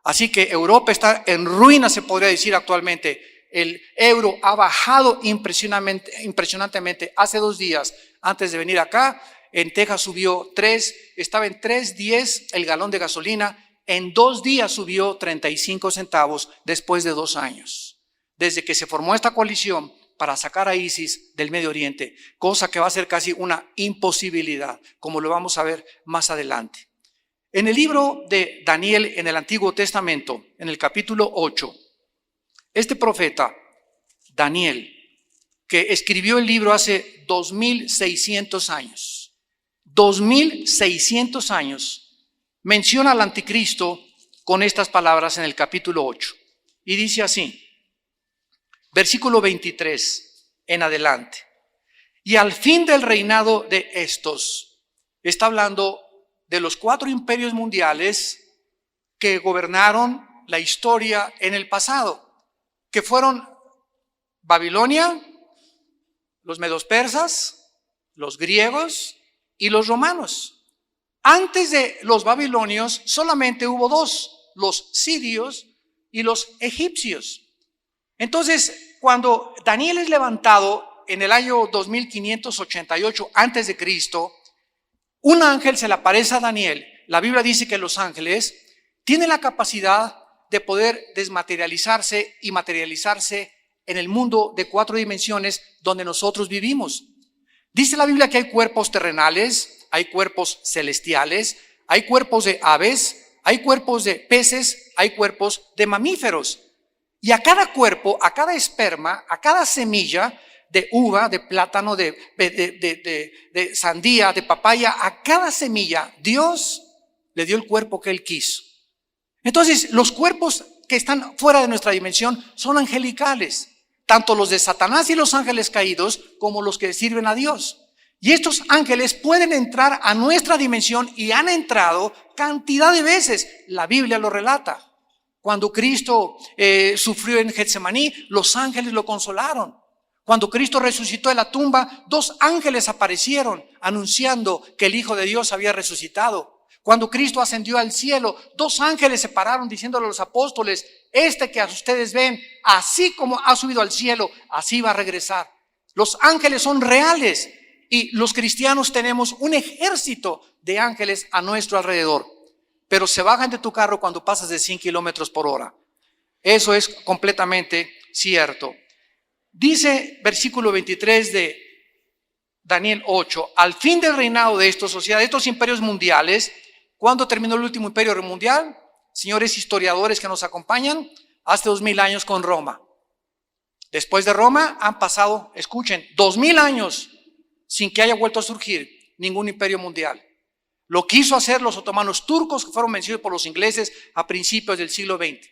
Así que Europa está en ruina, se podría decir actualmente. El euro ha bajado impresionantemente. Hace 2 días, antes de venir acá, en Texas subió 3, estaba en 3.10 el galón de gasolina. En 2 días subió 35 centavos después de 2 años. Desde que se formó esta coalición para sacar a ISIS del Medio Oriente, cosa que va a ser casi una imposibilidad, como lo vamos a ver más adelante. En el libro de Daniel, en el Antiguo Testamento, en el capítulo 8, este profeta, Daniel, que escribió el libro hace 2600 años, 2600 años, menciona al anticristo con estas palabras en el capítulo 8. Y dice así, versículo 23 en adelante. Y al fin del reinado de estos, está hablando de los 4 imperios mundiales que gobernaron la historia en el pasado, que fueron Babilonia, los medos persas, los griegos y los romanos. Antes de los babilonios solamente hubo 2, los sirios y los egipcios. Entonces, cuando Daniel es levantado en el año 2588 antes de Cristo, un ángel se le aparece a Daniel. La Biblia dice que los ángeles tienen la capacidad de poder desmaterializarse y materializarse en el mundo de 4 dimensiones donde nosotros vivimos. Dice la Biblia que hay cuerpos terrenales, hay cuerpos celestiales, hay cuerpos de aves, hay cuerpos de peces, hay cuerpos de mamíferos. Y a cada cuerpo, a cada esperma, a cada semilla de uva, de plátano, de sandía, de papaya, a cada semilla Dios le dio el cuerpo que Él quiso. Entonces, los cuerpos que están fuera de nuestra dimensión son angelicales, tanto los de Satanás y los ángeles caídos como los que sirven a Dios. Y estos ángeles pueden entrar a nuestra dimensión y han entrado cantidad de veces. La Biblia lo relata. Cuando Cristo sufrió en Getsemaní, los ángeles lo consolaron. Cuando Cristo resucitó de la tumba, 2 ángeles aparecieron anunciando que el Hijo de Dios había resucitado. Cuando Cristo ascendió al cielo, 2 ángeles se pararon diciéndole a los apóstoles, este que a ustedes ven, así como ha subido al cielo, así va a regresar. Los ángeles son reales Y los cristianos tenemos un ejército de ángeles a nuestro alrededor, pero se bajan de tu carro cuando pasas de 100 kilómetros por hora. Eso es completamente cierto. Dice versículo 23 de Daniel 8, al fin del reinado de estos, o sea, de estos imperios mundiales. ¿Cuándo terminó el último imperio mundial? Señores historiadores que nos acompañan, hace 2000 años con Roma. Después de Roma han pasado, escuchen, 2000 años sin que haya vuelto a surgir ningún imperio mundial. Lo quiso hacer los otomanos turcos, que fueron vencidos por los ingleses a principios del siglo XX.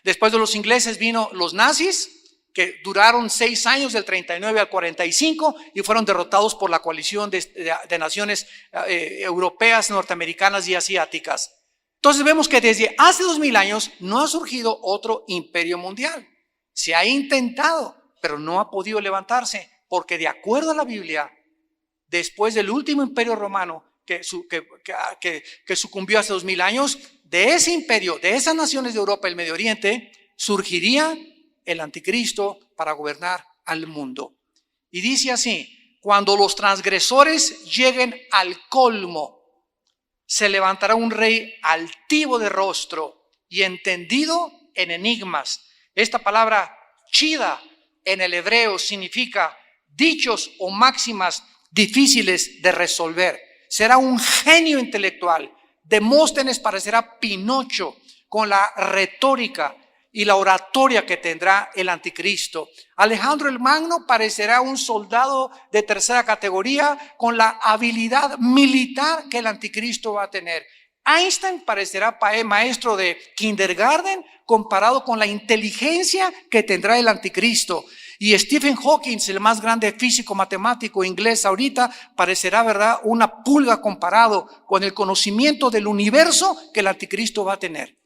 Después de los ingleses vino los nazis, que duraron 6 años, del 39 al 45, y fueron derrotados por la coalición de naciones europeas, norteamericanas y asiáticas. Entonces vemos que desde hace 2000 años no ha surgido otro imperio mundial. Se ha intentado, pero no ha podido levantarse, porque de acuerdo a la Biblia, después del último imperio romano que sucumbió hace 2000 años, de ese imperio, de esas naciones de Europa y el Medio Oriente, surgiría el anticristo para gobernar al mundo. Y dice así: cuando los transgresores lleguen al colmo, se levantará un rey altivo de rostro y entendido en enigmas. Esta palabra chida en el hebreo significa dichos o máximas difíciles de resolver. Será un genio intelectual. Demóstenes parecerá Pinocho con la retórica y la oratoria que tendrá el anticristo. Alejandro el Magno parecerá un soldado de tercera categoría con la habilidad militar que el anticristo va a tener. Einstein parecerá maestro de kindergarten comparado con la inteligencia que tendrá el anticristo. Y Stephen Hawking, el más grande físico matemático inglés ahorita, parecerá, ¿verdad?, una pulga comparado con el conocimiento del universo que el anticristo va a tener.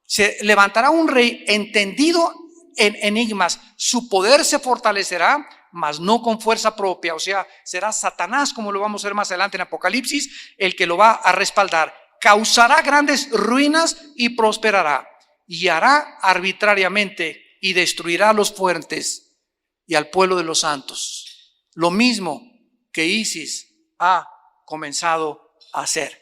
Se levantará un rey entendido en enigmas. Su poder se fortalecerá, mas no con fuerza propia. O sea, será Satanás, como lo vamos a ver más adelante en Apocalipsis, el que lo va a respaldar. Causará grandes ruinas y prosperará. Y hará arbitrariamente y destruirá a los fuertes y al pueblo de los santos. Lo mismo que ISIS ha comenzado a hacer.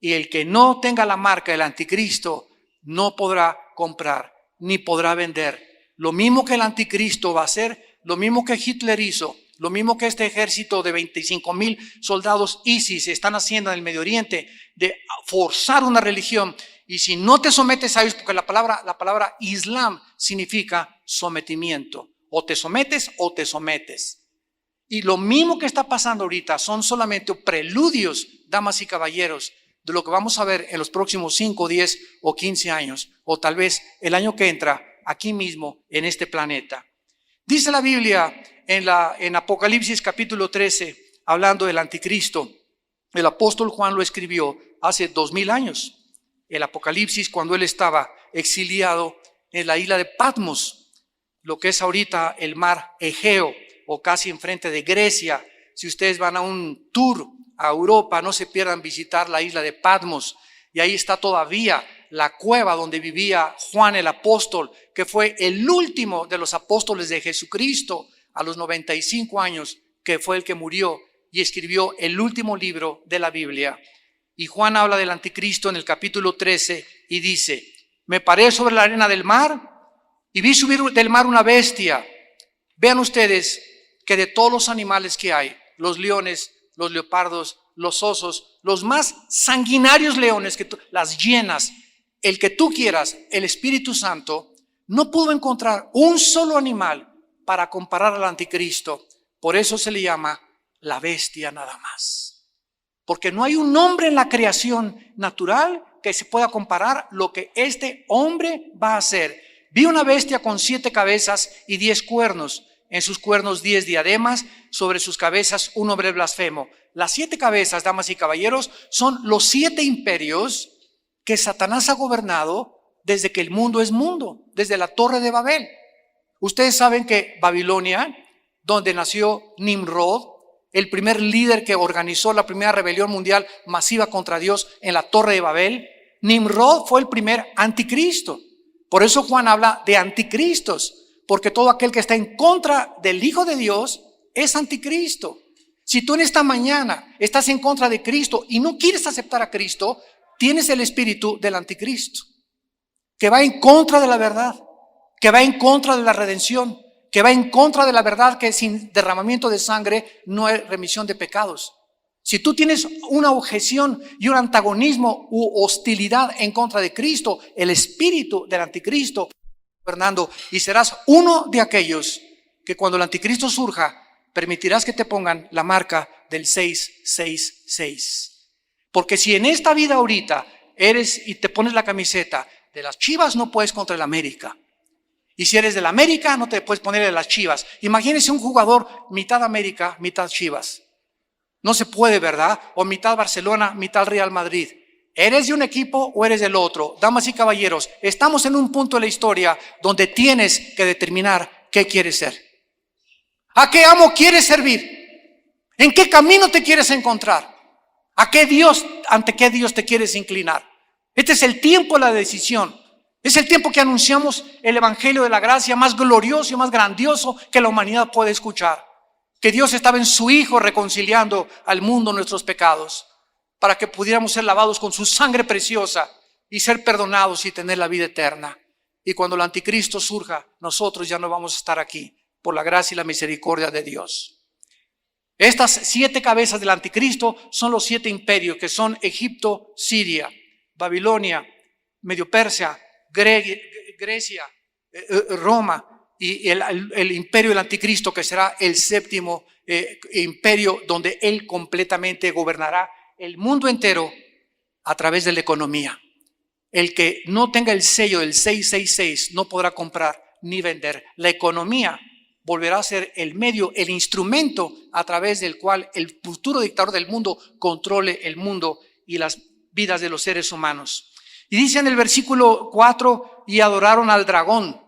Y el que no tenga la marca del anticristo no podrá comprar ni podrá vender. Lo mismo que el anticristo va a hacer, lo mismo que Hitler hizo, lo mismo que este ejército de 25,000 soldados ISIS están haciendo en el Medio Oriente, de forzar una religión. Y si no te sometes a ellos, porque la palabra Islam significa sometimiento. O te sometes o te sometes. Y lo mismo que está pasando ahorita son solamente preludios, damas y caballeros, de lo que vamos a ver en los próximos 5, 10 o 15 años, o tal vez el año que entra, aquí mismo en este planeta. Dice la Biblia en Apocalipsis capítulo 13, hablando del anticristo. El apóstol Juan lo escribió hace 2000 años. El Apocalipsis, cuando él estaba exiliado en la isla de Patmos, lo que es ahorita el mar Egeo, o casi enfrente de Grecia. Si ustedes van a un tour a Europa, no se pierdan visitar la isla de Patmos. Y ahí está todavía la cueva donde vivía Juan el apóstol, que fue el último de los apóstoles de Jesucristo a los 95 años, que fue el que murió y escribió el último libro de la Biblia. Y Juan habla del anticristo en el capítulo 13 y dice: me paré sobre la arena del mar y vi subir del mar una bestia. Vean ustedes que de todos los animales que hay, los leones, los leopardos, los osos, los más sanguinarios leones, las hienas, el que tú quieras, el Espíritu Santo no pudo encontrar un solo animal para comparar al anticristo. Por eso se le llama la bestia nada más. Porque no hay un hombre en la creación natural que se pueda comparar lo que este hombre va a hacer. Vi una bestia con 7 cabezas y 10 cuernos. En sus cuernos 10 diademas, sobre sus cabezas un nombre blasfemo. Las 7 cabezas, damas y caballeros, son los 7 imperios que Satanás ha gobernado desde que el mundo es mundo, desde la Torre de Babel. Ustedes saben que Babilonia, donde nació Nimrod, el primer líder que organizó la primera rebelión mundial masiva contra Dios en la Torre de Babel, Nimrod fue el primer anticristo. Por eso Juan habla de anticristos, porque todo aquel que está en contra del Hijo de Dios es anticristo. Si tú en esta mañana estás en contra de Cristo y no quieres aceptar a Cristo, tienes el espíritu del anticristo, que va en contra de la verdad, que va en contra de la redención, que va en contra de la verdad que sin derramamiento de sangre no hay remisión de pecados. Si tú tienes una objeción y un antagonismo u hostilidad en contra de Cristo, el espíritu del anticristo gobernando, y serás uno de aquellos que cuando el anticristo surja, permitirás que te pongan la marca del 666. Porque si en esta vida ahorita eres y te pones la camiseta de las Chivas, no puedes contra el América. Y si eres del América, no te puedes poner de las Chivas. Imagínense un jugador mitad América, mitad Chivas. No se puede, ¿verdad? O mitad Barcelona, mitad Real Madrid. ¿Eres de un equipo o eres del otro? Damas y caballeros, estamos en un punto de la historia donde tienes que determinar qué quieres ser. ¿A qué amo quieres servir? ¿En qué camino te quieres encontrar? ¿Ante qué Dios te quieres inclinar? Este es el tiempo de la decisión. Es el tiempo que anunciamos el evangelio de la gracia más glorioso y más grandioso que la humanidad puede escuchar. Que Dios estaba en su Hijo reconciliando al mundo nuestros pecados para que pudiéramos ser lavados con su sangre preciosa y ser perdonados y tener la vida eterna. Y cuando el anticristo surja, nosotros ya no vamos a estar aquí por la gracia y la misericordia de Dios. Estas 7 cabezas del anticristo son los 7 imperios que son Egipto, Siria, Babilonia, Medio Persia, Grecia, Roma y el imperio del anticristo, que será el 7º imperio, donde él completamente gobernará el mundo entero a través de la economía. El que no tenga el sello del 666 no podrá comprar ni vender. La economía volverá a ser el medio, el instrumento a través del cual el futuro dictador del mundo controle el mundo y las vidas de los seres humanos. Y dice en el versículo 4, y adoraron al dragón.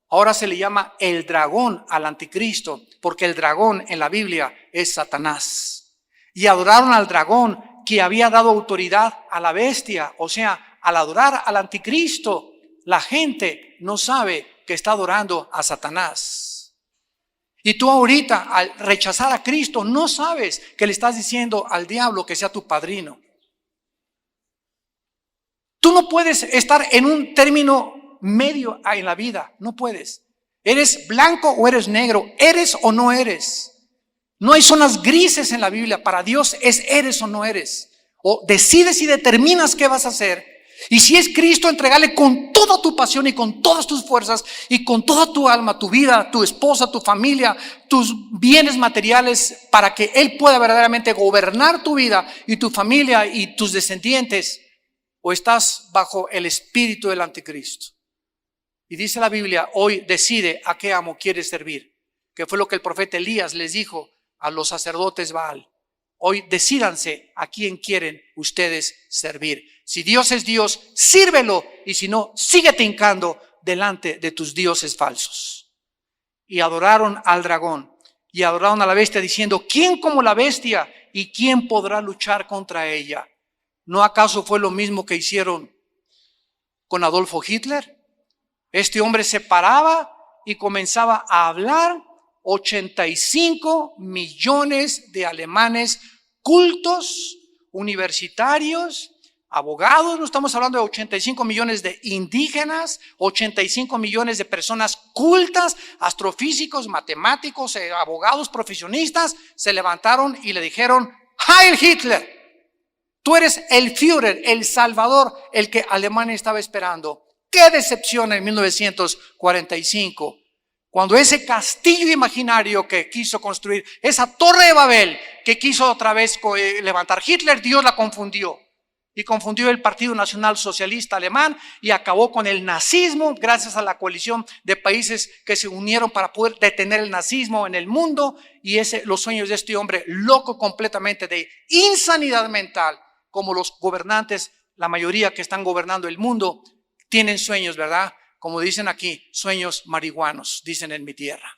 Ahora se le llama el dragón al anticristo, porque el dragón en la Biblia es Satanás. Y adoraron al dragón que había dado autoridad a la bestia. O sea, al adorar al anticristo, la gente no sabe que está adorando a Satanás. Y tú ahorita, al rechazar a Cristo, no sabes que le estás diciendo al diablo que sea tu padrino. Tú no puedes estar en un término medio en la vida, no puedes. ¿Eres blanco o eres negro? ¿Eres o no eres? No hay zonas grises en la Biblia. Para Dios es eres o no eres. O decides y determinas qué vas a hacer. Y si es Cristo, entregale con toda tu pasión y con todas tus fuerzas y con toda tu alma, tu vida, tu esposa, tu familia, tus bienes materiales, para que Él pueda verdaderamente gobernar tu vida y tu familia y tus descendientes. O estás bajo el espíritu del anticristo. Y dice la Biblia, hoy decide a qué amo quieres servir. Que fue lo que el profeta Elías les dijo a los sacerdotes Baal. Hoy decídanse a quién quieren ustedes servir. Si Dios es Dios, sírvelo. Y si no, síguete hincando delante de tus dioses falsos. Y adoraron al dragón y adoraron a la bestia diciendo, ¿quién como la bestia? ¿Y quién podrá luchar contra ella? ¿No acaso fue lo mismo que hicieron con Adolfo Hitler? Este hombre se paraba y comenzaba a hablar. 85 millones de alemanes cultos, universitarios, abogados. No estamos hablando de 85 millones de indígenas, 85 millones de personas cultas, astrofísicos, matemáticos, abogados, profesionistas. Se levantaron y le dijeron, Heil Hitler. Tú eres el Führer, el Salvador, el que Alemania estaba esperando. ¡Qué decepción en 1945! Cuando ese castillo imaginario que quiso construir, esa torre de Babel que quiso otra vez levantar Hitler, Dios la confundió. Y confundió el Partido Nacional Socialista Alemán y acabó con el nazismo gracias a la coalición de países que se unieron para poder detener el nazismo en el mundo. Y los sueños de este hombre loco completamente de insanidad mental. Como los gobernantes, la mayoría que están gobernando el mundo, tienen sueños, ¿verdad? Como dicen aquí, sueños marihuanos, dicen en mi tierra.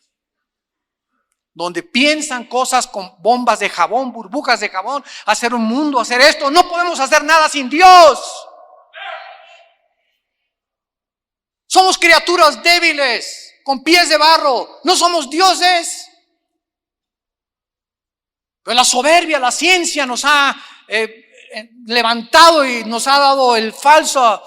Donde piensan cosas con bombas de jabón, burbujas de jabón, hacer un mundo, hacer esto. No podemos hacer nada sin Dios. Somos criaturas débiles, con pies de barro. No somos dioses. Pero la soberbia, la ciencia nos ha levantado y nos ha dado el falso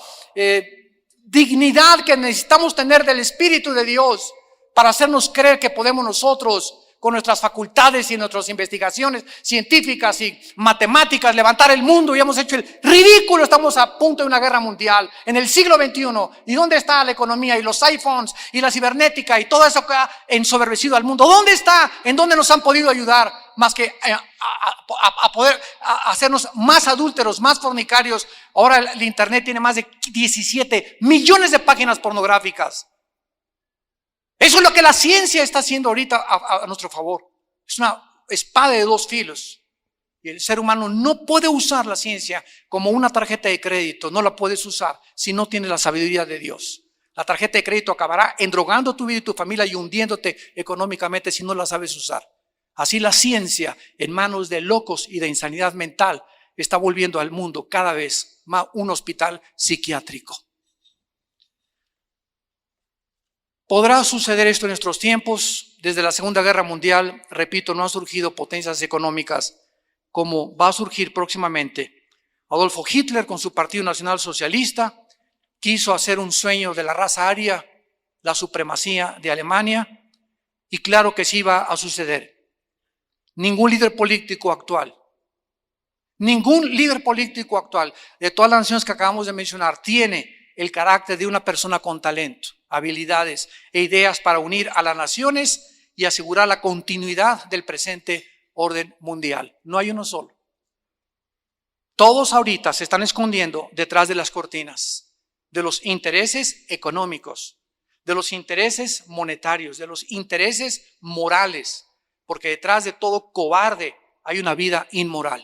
dignidad que necesitamos tener del Espíritu de Dios para hacernos creer que podemos nosotros, con nuestras facultades y nuestras investigaciones científicas y matemáticas, levantar el mundo, y hemos hecho el ridículo. Estamos a punto de una guerra mundial en el siglo XXI. ¿Y dónde está la economía y los iPhones y la cibernética y todo eso que ha ensoberbecido al mundo? ¿Dónde está? ¿En dónde nos han podido ayudar? Más que a poder hacernos más adúlteros, más fornicarios. Ahora el internet tiene más de 17 millones de páginas pornográficas. Eso es lo que la ciencia está haciendo ahorita a nuestro favor. Es una espada de dos filos. Y el ser humano no puede usar la ciencia como una tarjeta de crédito. No la puedes usar si no tienes la sabiduría de Dios. La tarjeta de crédito acabará endrogando tu vida y tu familia y hundiéndote económicamente si no la sabes usar. Así la ciencia, en manos de locos y de insanidad mental, está volviendo al mundo cada vez más un hospital psiquiátrico. ¿Podrá suceder esto en nuestros tiempos? Desde la Segunda Guerra Mundial, repito, no han surgido potencias económicas como va a surgir próximamente. Adolfo Hitler, con su Partido Nacional Socialista, quiso hacer un sueño de la raza aria, la supremacía de Alemania, y claro que sí iba a suceder. Ningún líder político actual de todas las naciones que acabamos de mencionar tiene el carácter de una persona con talento, habilidades e ideas para unir a las naciones y asegurar la continuidad del presente orden mundial. No hay uno solo. Todos ahorita se están escondiendo detrás de las cortinas, de los intereses económicos, de los intereses monetarios, de los intereses morales, porque detrás de todo cobarde hay una vida inmoral.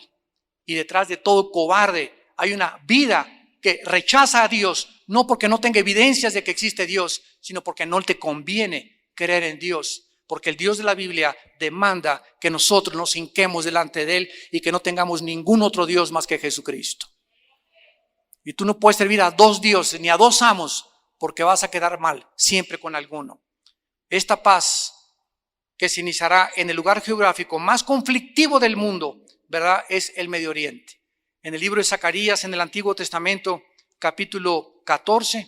Y detrás de todo cobarde hay una vida que rechaza a Dios, no porque no tenga evidencias de que existe Dios, sino porque no te conviene creer en Dios. Porque el Dios de la Biblia demanda que nosotros nos hinquemos delante de Él y que no tengamos ningún otro Dios más que Jesucristo. Y tú no puedes servir a dos dioses ni a dos amos, porque vas a quedar mal siempre con alguno. Esta paz que se iniciará en el lugar geográfico más conflictivo del mundo, ¿verdad?, es el Medio Oriente. En el libro de Zacarías, en el Antiguo Testamento, capítulo 12,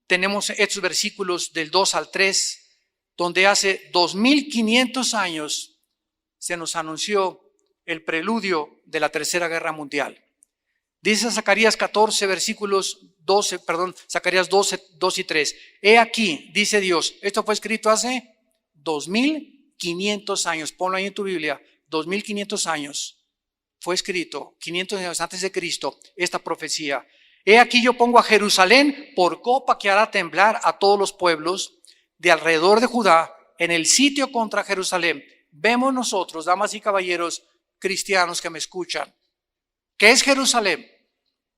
tenemos estos versículos del 2 al 3, donde hace 2500 años se nos anunció el preludio de la Tercera Guerra Mundial. Dice Zacarías 14, versículos 12, Zacarías 12, 2 y 3. He aquí, dice Dios, esto fue escrito hace 2500 años. Ponlo ahí en tu Biblia, 2500 años. Fue escrito 500 años antes de Cristo esta profecía. He aquí yo pongo a Jerusalén por copa que hará temblar a todos los pueblos de alrededor de Judá en el sitio contra Jerusalén. Vemos nosotros, damas y caballeros cristianos que me escuchan, ¿qué es Jerusalén?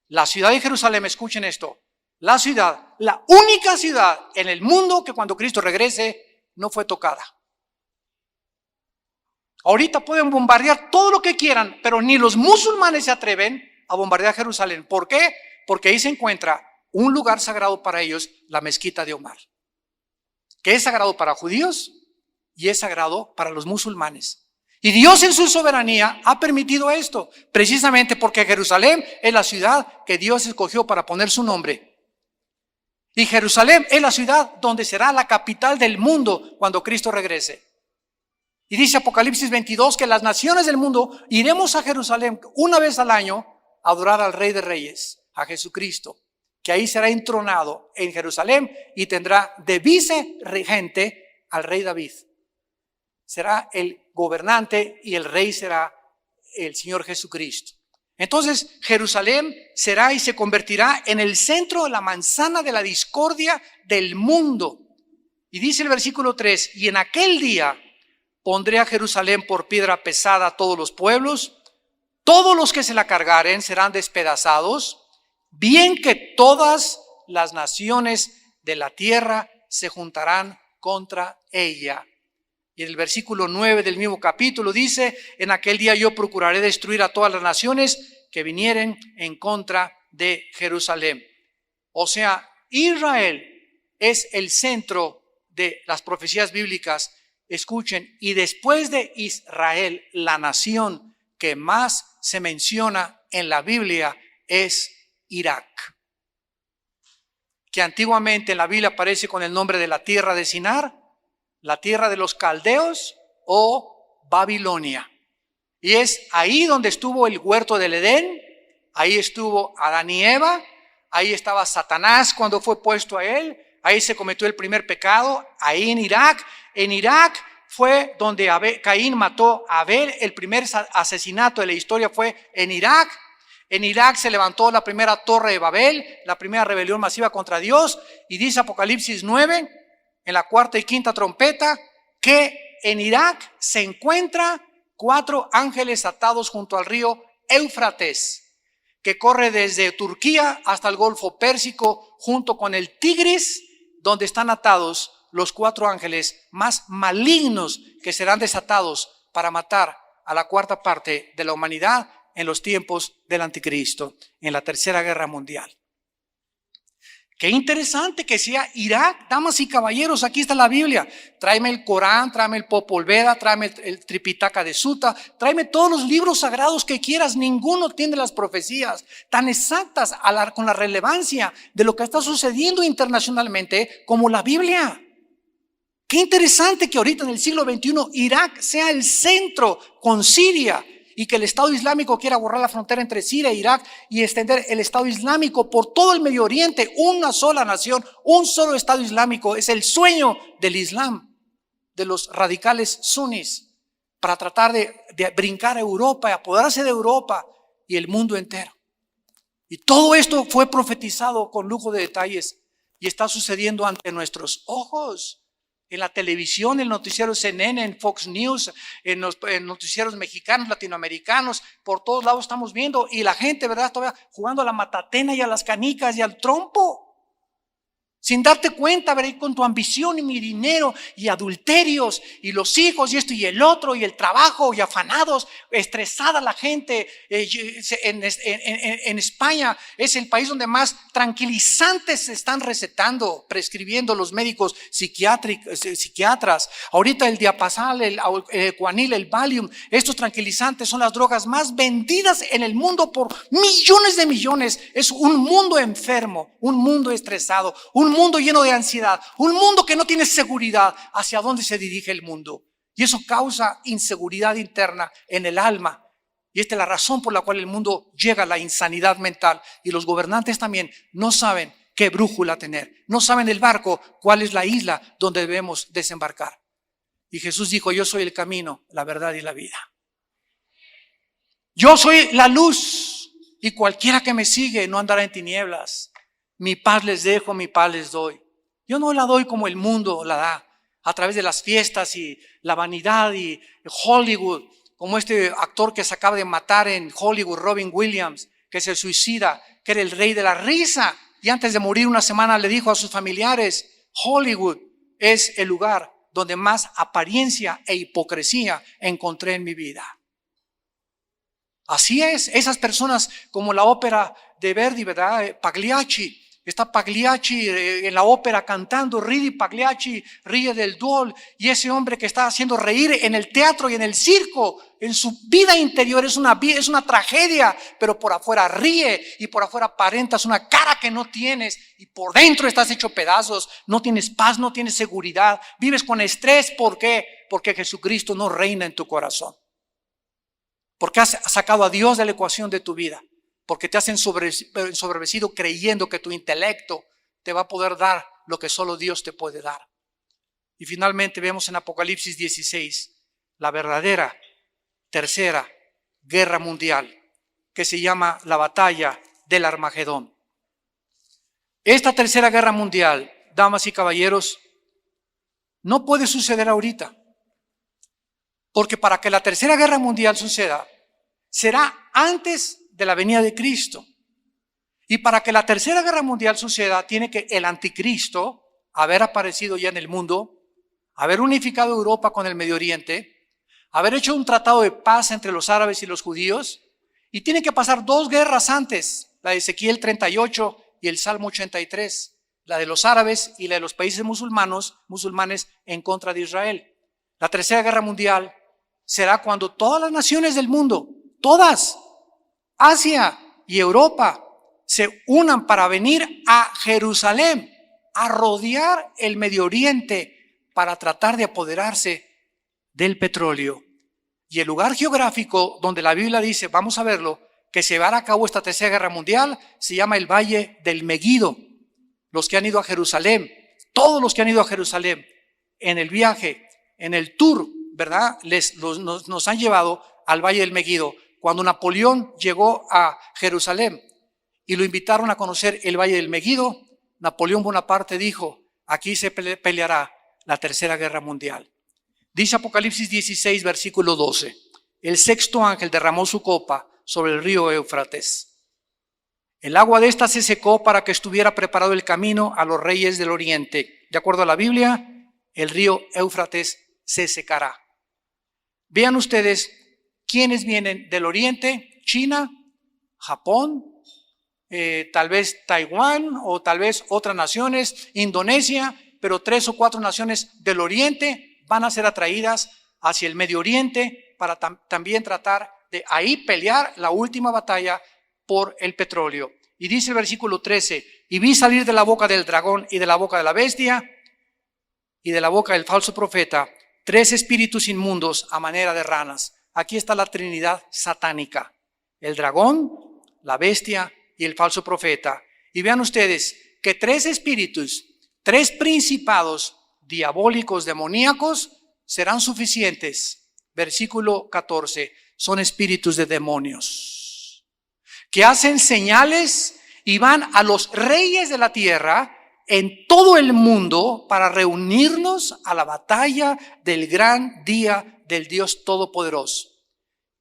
La ciudad de Jerusalén, escuchen esto, la ciudad, la única ciudad en el mundo que cuando Cristo regrese no fue tocada. Ahorita pueden bombardear todo lo que quieran, pero ni los musulmanes se atreven a bombardear Jerusalén. ¿Por qué? Porque ahí se encuentra un lugar sagrado para ellos, la mezquita de Omar, que es sagrado para judíos y es sagrado para los musulmanes. Y Dios en su soberanía ha permitido esto, precisamente porque Jerusalén es la ciudad que Dios escogió para poner su nombre. Y Jerusalén es la ciudad donde será la capital del mundo cuando Cristo regrese. Y dice Apocalipsis 22 que las naciones del mundo iremos a Jerusalén una vez al año a adorar al Rey de Reyes, a Jesucristo, que ahí será entronado en Jerusalén y tendrá de vicerregente al Rey David. Será el gobernante y el rey será el Señor Jesucristo. Entonces Jerusalén será y se convertirá en el centro de la manzana de la discordia del mundo. Y dice el versículo 3, y en aquel día pondré a Jerusalén por piedra pesada a todos los pueblos, todos los que se la cargaren serán despedazados, bien que todas las naciones de la tierra se juntarán contra ella. Y el versículo 9 del mismo capítulo dice, en aquel día yo procuraré destruir a todas las naciones que vinieren en contra de Jerusalén. O sea, Israel es el centro de las profecías bíblicas escuchen, y después de Israel, la nación que más se menciona en la Biblia es Irak, que antiguamente en la Biblia aparece con el nombre de la tierra de Sinar, la tierra de los caldeos o Babilonia. Y es ahí donde estuvo el huerto del Edén, ahí estuvo Adán y Eva, ahí estaba Satanás cuando fue puesto a él, ahí se cometió el primer pecado, ahí en Irak. En Irak fue donde Caín mató a Abel, el primer asesinato de la historia fue en Irak. En Irak se levantó la primera torre de Babel, la primera rebelión masiva contra Dios, y dice Apocalipsis 9, en la cuarta y quinta trompeta, que en Irak se encuentran 4 ángeles atados junto al río Éufrates, que corre desde Turquía hasta el Golfo Pérsico, junto con el Tigris, donde están atados los 4 ángeles más malignos que serán desatados para matar a la cuarta parte de la humanidad en los tiempos del anticristo, en la tercera guerra mundial. Qué interesante que sea Irak, damas y caballeros, aquí está la Biblia. Tráeme el Corán, tráeme el Popol Vuh, tráeme el Tripitaka de Sutta, tráeme todos los libros sagrados que quieras. Ninguno tiene las profecías tan exactas con la relevancia de lo que está sucediendo internacionalmente como la Biblia. Qué interesante que ahorita en el siglo XXI Irak sea el centro con Siria, y que el Estado Islámico quiera borrar la frontera entre Siria e Irak y extender el Estado Islámico por todo el Medio Oriente, una sola nación, un solo Estado Islámico. Es el sueño del Islam, de los radicales sunis, para tratar de brincar a Europa y apoderarse de Europa y el mundo entero. Y todo esto fue profetizado con lujo de detalles y está sucediendo ante nuestros ojos. En la televisión, en el noticiero CNN, en Fox News, en los noticieros mexicanos, latinoamericanos, por todos lados estamos viendo, y la gente, ¿verdad?, todavía jugando a la matatena y a las canicas y al trompo, sin darte cuenta, ¿verdad?, con tu ambición y mi dinero y adulterios y los hijos y esto y el otro y el trabajo y afanados, estresada la gente. En España es el país donde más tranquilizantes se están recetando, prescribiendo los médicos psiquiatras. Ahorita el Diapasal, el Equanil, el Valium, estos tranquilizantes son las drogas más vendidas en el mundo por millones de millones. Es un mundo enfermo, un mundo estresado, un mundo lleno de ansiedad, un mundo que no tiene seguridad hacia dónde se dirige el mundo. Y eso causa inseguridad interna en el alma. Y esta es la razón por la cual el mundo llega a la insanidad mental. Y los gobernantes también no saben qué brújula tener. No saben el barco, cuál es la isla donde debemos desembarcar. Y Jesús dijo: yo soy el camino, la verdad y la vida. Yo soy la luz, y cualquiera que me sigue no andará en tinieblas. Mi paz les dejo, mi paz les doy. Yo no la doy como el mundo la da, a través de las fiestas y la vanidad y Hollywood, como este actor que se acaba de matar en Hollywood, Robin Williams, que se suicida, que era el rey de la risa, y antes de morir una semana le dijo a sus familiares: Hollywood es el lugar donde más apariencia e hipocresía encontré en mi vida. Así es, esas personas, como la ópera de Verdi, ¿verdad? Pagliacci. Está Pagliacci en la ópera cantando, ride Pagliacci, ríe del duol, y ese hombre que está haciendo reír en el teatro y en el circo, en su vida interior es una tragedia, pero por afuera ríe y por afuera aparentas una cara que no tienes y por dentro estás hecho pedazos, no tienes paz, no tienes seguridad, vives con estrés. ¿Por qué? Porque Jesucristo no reina en tu corazón, porque has sacado a Dios de la ecuación de tu vida. Porque te has ensoberbecido creyendo que tu intelecto te va a poder dar lo que solo Dios te puede dar. Y finalmente vemos en Apocalipsis 16 la verdadera tercera guerra mundial, que se llama la batalla del Armagedón. Esta tercera guerra mundial, damas y caballeros, no puede suceder ahorita. Porque para que la tercera guerra mundial suceda, será antes de la venida de Cristo. Y para que la tercera guerra mundial suceda, tiene que el anticristo haber aparecido ya en el mundo, haber unificado Europa con el Medio Oriente, haber hecho un tratado de paz entre los árabes y los judíos, y tiene que pasar 2 guerras antes, la de Ezequiel 38 y el Salmo 83, la de los árabes y la de los países musulmanes en contra de Israel. La tercera guerra mundial será cuando todas las naciones del mundo, todas, Asia y Europa, se unan para venir a Jerusalén, a rodear el Medio Oriente para tratar de apoderarse del petróleo. Y el lugar geográfico donde la Biblia dice, vamos a verlo, que se llevará a cabo esta tercera guerra mundial, se llama el Valle del Meguido. Los que han ido a Jerusalén, todos los que han ido a Jerusalén, en el viaje, en el tour, ¿verdad? Nos han llevado al Valle del Meguido. Cuando Napoleón llegó a Jerusalén y lo invitaron a conocer el Valle del Meguido, Napoleón Bonaparte dijo, aquí se peleará la tercera guerra mundial. Dice Apocalipsis 16, versículo 12, el sexto ángel derramó su copa sobre el río Éufrates. El agua de esta se secó para que estuviera preparado el camino a los reyes del oriente. De acuerdo a la Biblia, el río Éufrates se secará. Vean ustedes quiénes vienen del oriente: China, Japón, tal vez Taiwán o tal vez otras naciones, Indonesia, pero 3 o 4 naciones del oriente van a ser atraídas hacia el Medio Oriente para también tratar de ahí pelear la última batalla por el petróleo. Y dice el versículo 13, y vi salir de la boca del dragón y de la boca de la bestia y de la boca del falso profeta 3 espíritus inmundos a manera de ranas. Aquí está la Trinidad satánica: el dragón, la bestia y el falso profeta. Y vean ustedes que 3 espíritus, 3 principados diabólicos, demoníacos, serán suficientes. Versículo 14, son espíritus de demonios que hacen señales y van a los reyes de la tierra en todo el mundo para reunirnos a la batalla del gran día del Dios Todopoderoso.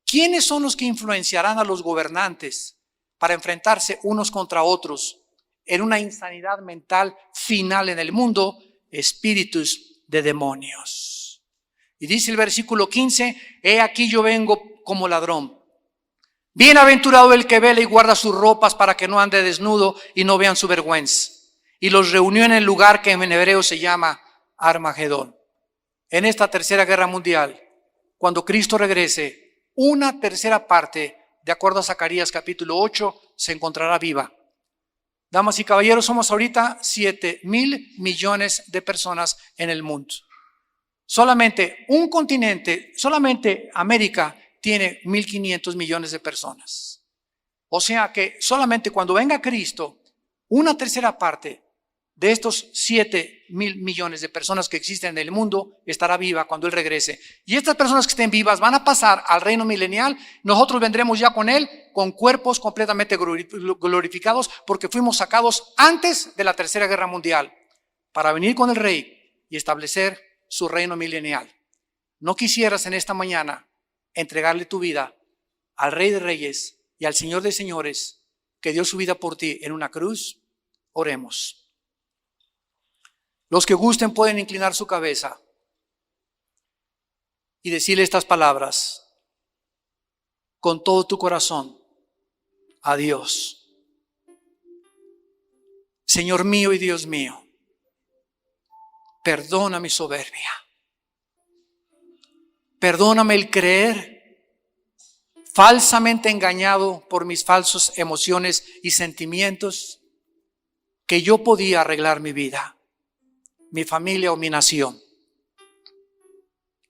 ¿Quiénes son los que influenciarán a los gobernantes para enfrentarse unos contra otros en una insanidad mental final en el mundo? Espíritus de demonios. Y dice el versículo 15, he aquí yo vengo como ladrón. Bienaventurado el que vela y guarda sus ropas para que no ande desnudo y no vean su vergüenza. Y los reunió en el lugar que en hebreo se llama Armagedón. En esta tercera guerra mundial, cuando Cristo regrese, una tercera parte, de acuerdo a Zacarías capítulo 8, se encontrará viva. Damas y caballeros, somos ahorita 7,000 millones de personas en el mundo. Solamente un continente, solamente América, tiene 1,500 millones de personas. O sea que solamente cuando venga Cristo, una tercera parte de estos 7,000 millones de personas que existen en el mundo estará viva cuando Él regrese. Y estas personas que estén vivas van a pasar al reino milenial. Nosotros vendremos ya con Él, con cuerpos completamente glorificados, porque fuimos sacados antes de la tercera guerra mundial para venir con el Rey y establecer su reino milenial. ¿No quisieras en esta mañana entregarle tu vida al Rey de Reyes y al Señor de Señores, que dio su vida por ti en una cruz? Oremos. Los que gusten pueden inclinar su cabeza y decirle estas palabras con todo tu corazón a Dios. Señor mío y Dios mío, perdona mi soberbia. Perdóname el creer falsamente engañado por mis falsas emociones y sentimientos que yo podía arreglar mi vida, mi familia o mi nación.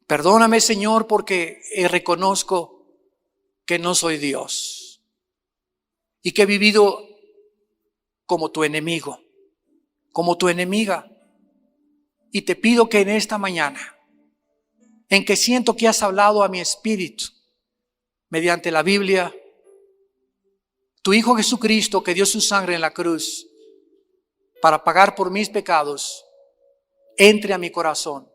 Perdóname, Señor, porque reconozco que no soy Dios y que he vivido como tu enemigo, como tu enemiga. Y te pido que en esta mañana, en que siento que has hablado a mi espíritu mediante la Biblia, tu Hijo Jesucristo, que dio su sangre en la cruz para pagar por mis pecados, entre a mi corazón.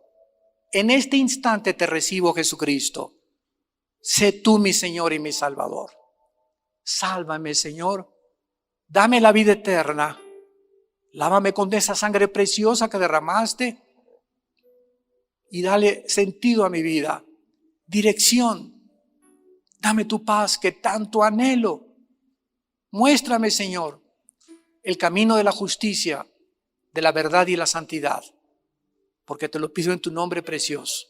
En este instante te recibo, Jesucristo. Sé tú mi Señor y mi Salvador. Sálvame, Señor. Dame la vida eterna. Lávame con esa sangre preciosa que derramaste y dale sentido a mi vida, dirección. Dame tu paz que tanto anhelo. Muéstrame, Señor, el camino de la justicia, de la verdad y la santidad, porque te lo pido en tu nombre precioso.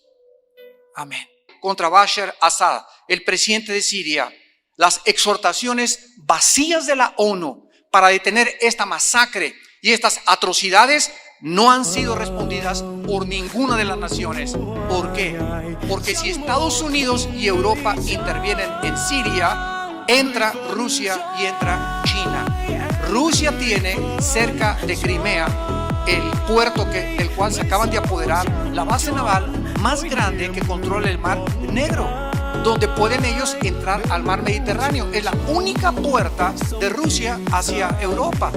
Amén. Contra Bashar Assad, el presidente de Siria, las exhortaciones vacías de la ONU para detener esta masacre y estas atrocidades no han sido respondidas por ninguna de las naciones. ¿Por qué? Porque si Estados Unidos y Europa intervienen en Siria, entra Rusia y entra China. Rusia tiene cerca de Crimea el puerto del cual se acaban de apoderar, la base naval más grande que controla el Mar Negro, donde pueden ellos entrar al mar Mediterráneo. Es la única puerta de Rusia hacia Europa.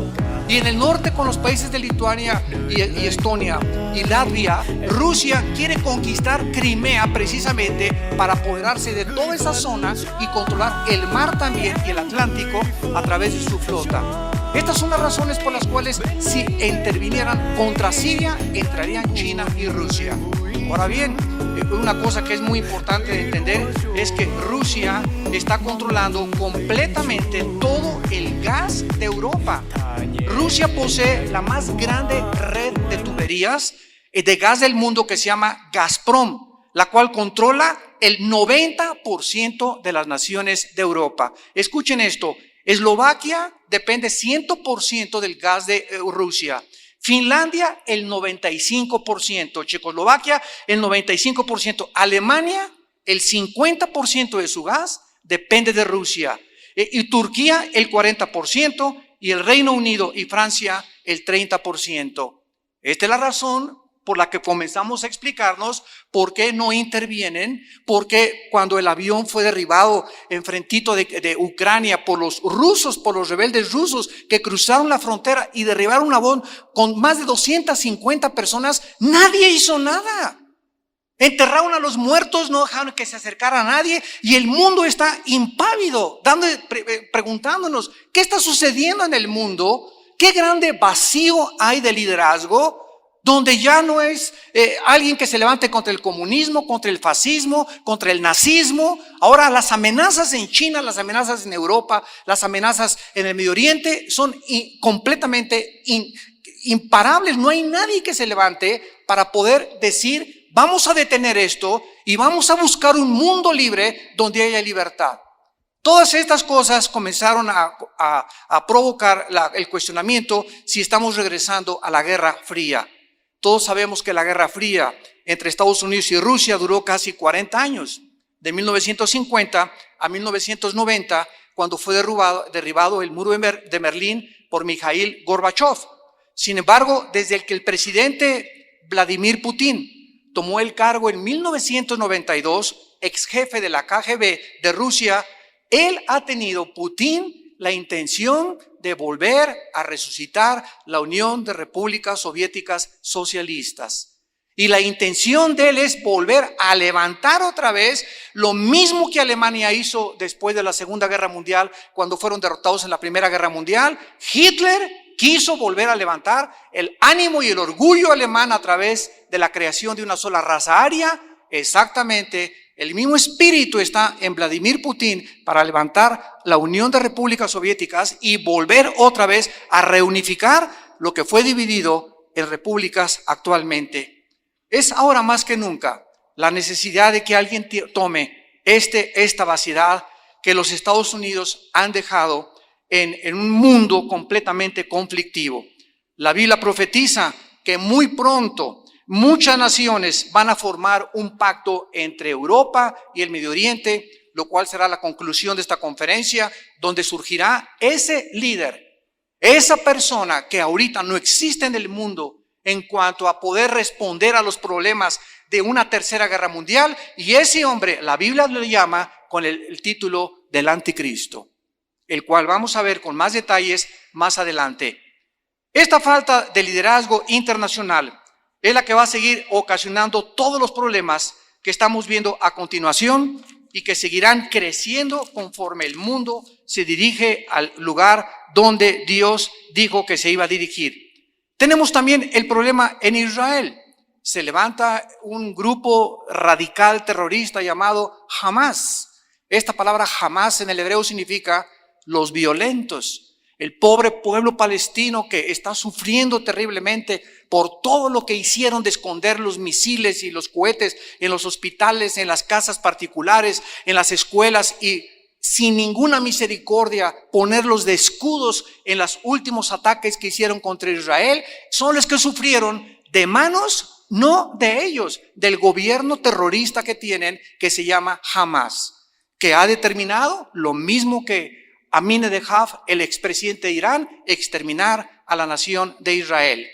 Y en el norte, con los países de Lituania y Estonia y Latvia, Rusia quiere conquistar Crimea precisamente para apoderarse de toda esa zona y controlar el mar también y el Atlántico a través de su flota. Estas son las razones por las cuales si intervinieran contra Siria, entrarían China y Rusia. Ahora bien, una cosa que es muy importante de entender es que Rusia está controlando completamente todo el gas de Europa. Rusia posee la más grande red de tuberías de gas del mundo que se llama Gazprom, la cual controla el 90% de las naciones de Europa. Escuchen esto, Eslovaquia depende 100% del gas de Rusia. Finlandia el 95%, Checoslovaquia el 95%, Alemania el 50% de su gas depende de Rusia, y Turquía el 40% y el Reino Unido y Francia el 30%. Esta es la razón por la que comenzamos a explicarnos por qué no intervienen, porque cuando el avión fue derribado enfrentito de Ucrania por los rusos, por los rebeldes rusos que cruzaron la frontera y derribaron un avión con más de 250 personas, nadie hizo nada. Enterraron a los muertos, no dejaron que se acercara a nadie y el mundo está impávido, preguntándonos, ¿qué está sucediendo en el mundo? ¿Qué grande vacío hay de liderazgo? Donde ya no es alguien que se levante contra el comunismo, contra el fascismo, contra el nazismo. Ahora las amenazas en China, las amenazas en Europa, las amenazas en el Medio Oriente son completamente imparables. No hay nadie que se levante para poder decir, vamos a detener esto y vamos a buscar un mundo libre donde haya libertad. Todas estas cosas comenzaron a provocar el cuestionamiento si estamos regresando a la Guerra Fría. Todos sabemos que la Guerra Fría entre Estados Unidos y Rusia duró casi 40 años, de 1950 a 1990, cuando fue derribado el muro de Berlín por Mikhail Gorbachev. Sin embargo, desde que el presidente Vladimir Putin tomó el cargo en 1992, ex jefe de la KGB de Rusia, él ha tenido, Putin, la intención de volver a resucitar la Unión de Repúblicas Soviéticas Socialistas. Y la intención de él es volver a levantar otra vez lo mismo que Alemania hizo después de la Segunda Guerra Mundial, cuando fueron derrotados en la Primera Guerra Mundial. Hitler quiso volver a levantar el ánimo y el orgullo alemán a través de la creación de una sola raza aria. Exactamente, el mismo espíritu está en Vladimir Putin para levantar la Unión de Repúblicas Soviéticas y volver otra vez a reunificar lo que fue dividido en repúblicas actualmente. Es ahora más que nunca la necesidad de que alguien tome esta vaciedad que los Estados Unidos han dejado en un mundo completamente conflictivo. La Biblia profetiza que muy pronto muchas naciones van a formar un pacto entre Europa y el Medio Oriente, lo cual será la conclusión de esta conferencia, donde surgirá ese líder, esa persona que ahorita no existe en el mundo en cuanto a poder responder a los problemas de una tercera guerra mundial, y ese hombre, la Biblia le llama con el título del Anticristo, el cual vamos a ver con más detalles más adelante. Esta falta de liderazgo internacional es la que va a seguir ocasionando todos los problemas que estamos viendo a continuación y que seguirán creciendo conforme el mundo se dirige al lugar donde Dios dijo que se iba a dirigir. Tenemos también el problema en Israel. Se levanta un grupo radical terrorista llamado Hamas. Esta palabra Hamas en el hebreo significa los violentos. El pobre pueblo palestino que está sufriendo terriblemente por todo lo que hicieron de esconder los misiles y los cohetes en los hospitales, en las casas particulares, en las escuelas, y sin ninguna misericordia ponerlos de escudos en los últimos ataques que hicieron contra Israel, son los que sufrieron de manos, no de ellos, del gobierno terrorista que tienen, que se llama Hamas, que ha determinado lo mismo que Ahmadinejad, el expresidente de Irán, exterminar a la nación de Israel.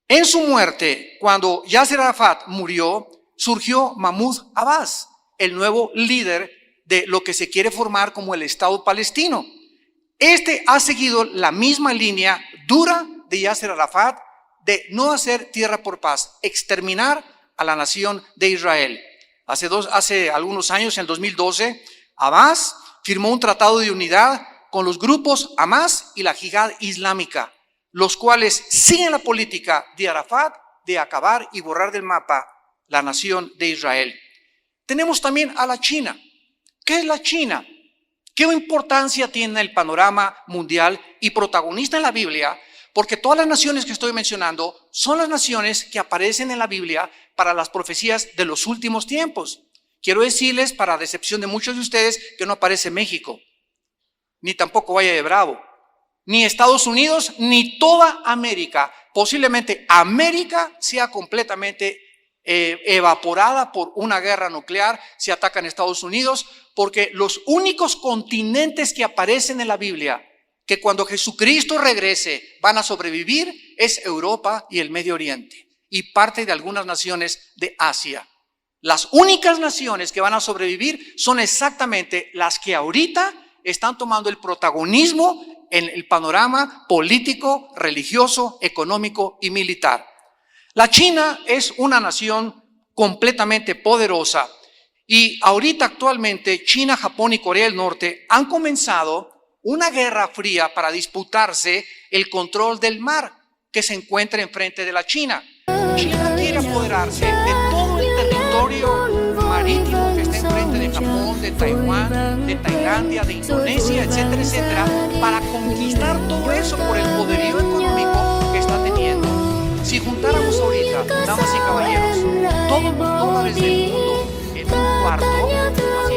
En su muerte, cuando Yasser Arafat murió, surgió Mahmoud Abbas, el nuevo líder de lo que se quiere formar como el Estado palestino. Este ha seguido la misma línea dura de Yasser Arafat de no hacer tierra por paz, exterminar a la nación de Israel. Hace algunos años, en el 2012, Abbas firmó un tratado de unidad con los grupos Hamas y la Jihad Islámica, los cuales siguen la política de Arafat de acabar y borrar del mapa la nación de Israel. Tenemos también a la China. ¿Qué es la China? ¿Qué importancia tiene en el panorama mundial y protagonista en la Biblia? Porque todas las naciones que estoy mencionando son las naciones que aparecen en la Biblia para las profecías de los últimos tiempos. Quiero decirles, para decepción de muchos de ustedes, que no aparece México, ni tampoco Valle de Bravo, ni Estados Unidos, ni toda América. Posiblemente América sea completamente evaporada por una guerra nuclear si atacan Estados Unidos, porque los únicos continentes que aparecen en la Biblia que cuando Jesucristo regrese van a sobrevivir es Europa y el Medio Oriente y parte de algunas naciones de Asia. Las únicas naciones que van a sobrevivir son exactamente las que ahorita están tomando el protagonismo en el panorama político, religioso, económico y militar. La China es una nación completamente poderosa y ahorita actualmente China, Japón y Corea del Norte han comenzado una guerra fría para disputarse el control del mar que se encuentra enfrente de la China. China quiere apoderarse de todo el territorio marítimo que está enfrente de Japón, de Taiwán, de Tailandia, de Indonesia, etcétera, etcétera, para conquistar todo eso por el poderío económico que está teniendo. Si juntáramos ahorita, damas y caballeros, todos los dólares del mundo en un cuarto, así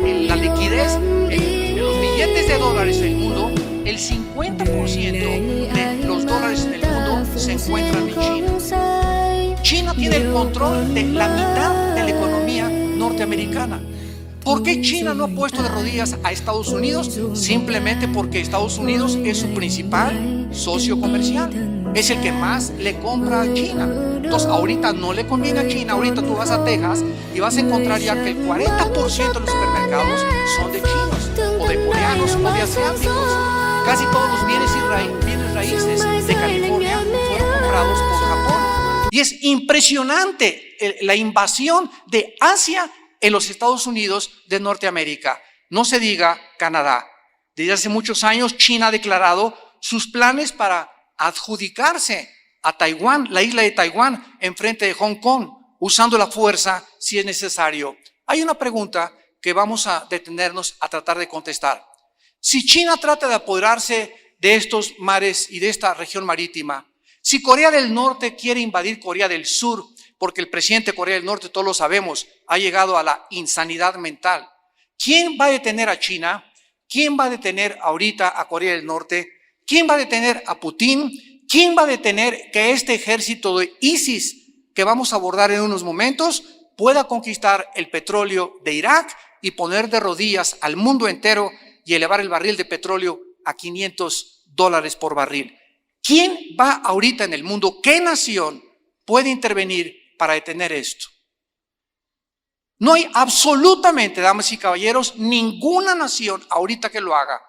en la liquidez, en los billetes de dólares del mundo, el 50% de los dólares en el mundo se encuentran en China. China tiene el control de la mitad de la economía norteamericana. ¿Por qué China no ha puesto de rodillas a Estados Unidos? Simplemente porque Estados Unidos es su principal socio comercial. Es el que más le compra a China. Entonces ahorita no le conviene a China. Ahorita tú vas a Texas y vas a encontrar ya que el 40% de los supermercados son de chinos o de coreanos o de asiáticos. Casi todos los bienes raíces de California fueron comprados por Japón. Y es impresionante la invasión de Asia en los Estados Unidos de Norteamérica. No se diga Canadá. Desde hace muchos años China ha declarado sus planes para adjudicarse a Taiwán, la isla de Taiwán, enfrente de Hong Kong, usando la fuerza si es necesario. Hay una pregunta que vamos a detenernos a tratar de contestar. Si China trata de apoderarse de estos mares y de esta región marítima, si Corea del Norte quiere invadir Corea del Sur, porque el presidente de Corea del Norte, todos lo sabemos, ha llegado a la insanidad mental, ¿quién va a detener a China? ¿Quién va a detener ahorita a Corea del Norte? ¿Quién va a detener a Putin? ¿Quién va a detener que este ejército de ISIS, que vamos a abordar en unos momentos, pueda conquistar el petróleo de Irak y poner de rodillas al mundo entero y elevar el barril de petróleo a $500 por barril? ¿Quién va ahorita en el mundo? ¿Qué nación puede intervenir para detener esto? No hay absolutamente, damas y caballeros, ninguna nación ahorita que lo haga.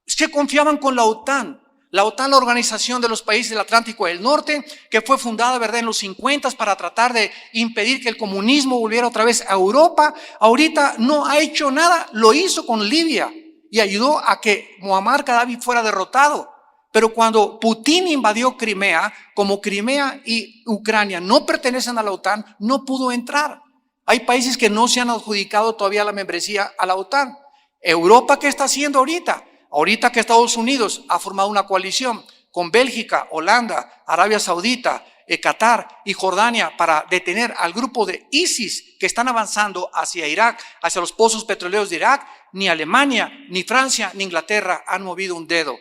Se confiaban con la OTAN. La OTAN, la Organización de los Países del Atlántico del Norte, que fue fundada, ¿verdad?, en los 50 para tratar de impedir que el comunismo volviera otra vez a Europa. Ahorita no ha hecho nada. Lo hizo con Libia y ayudó a que Muammar Gaddafi fuera derrotado. Pero cuando Putin invadió Crimea, como Crimea y Ucrania no pertenecen a la OTAN, no pudo entrar. Hay países que no se han adjudicado todavía la membresía a la OTAN. Europa, ¿qué está haciendo ahorita? Ahorita que Estados Unidos ha formado una coalición con Bélgica, Holanda, Arabia Saudita, Qatar y Jordania para detener al grupo de ISIS que están avanzando hacia Irak, hacia los pozos petroleros de Irak, ni Alemania, ni Francia, ni Inglaterra han movido un dedo.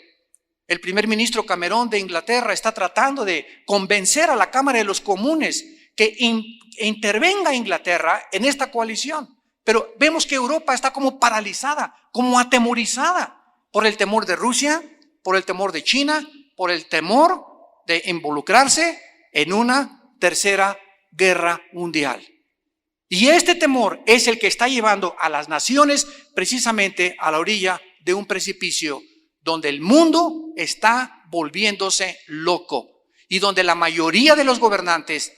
El primer ministro Cameron de Inglaterra está tratando de convencer a la Cámara de los Comunes que intervenga Inglaterra en esta coalición. Pero vemos que Europa está como paralizada, como atemorizada por el temor de Rusia, por el temor de China, por el temor de involucrarse en una tercera guerra mundial. Y este temor es el que está llevando a las naciones precisamente a la orilla de un precipicio donde el mundo está volviéndose loco y donde la mayoría de los gobernantes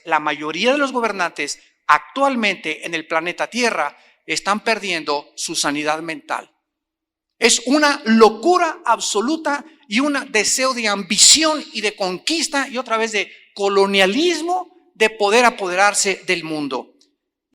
actualmente en el planeta Tierra están perdiendo su sanidad mental. Es una locura absoluta y un deseo de ambición y de conquista y otra vez de colonialismo de poder apoderarse del mundo.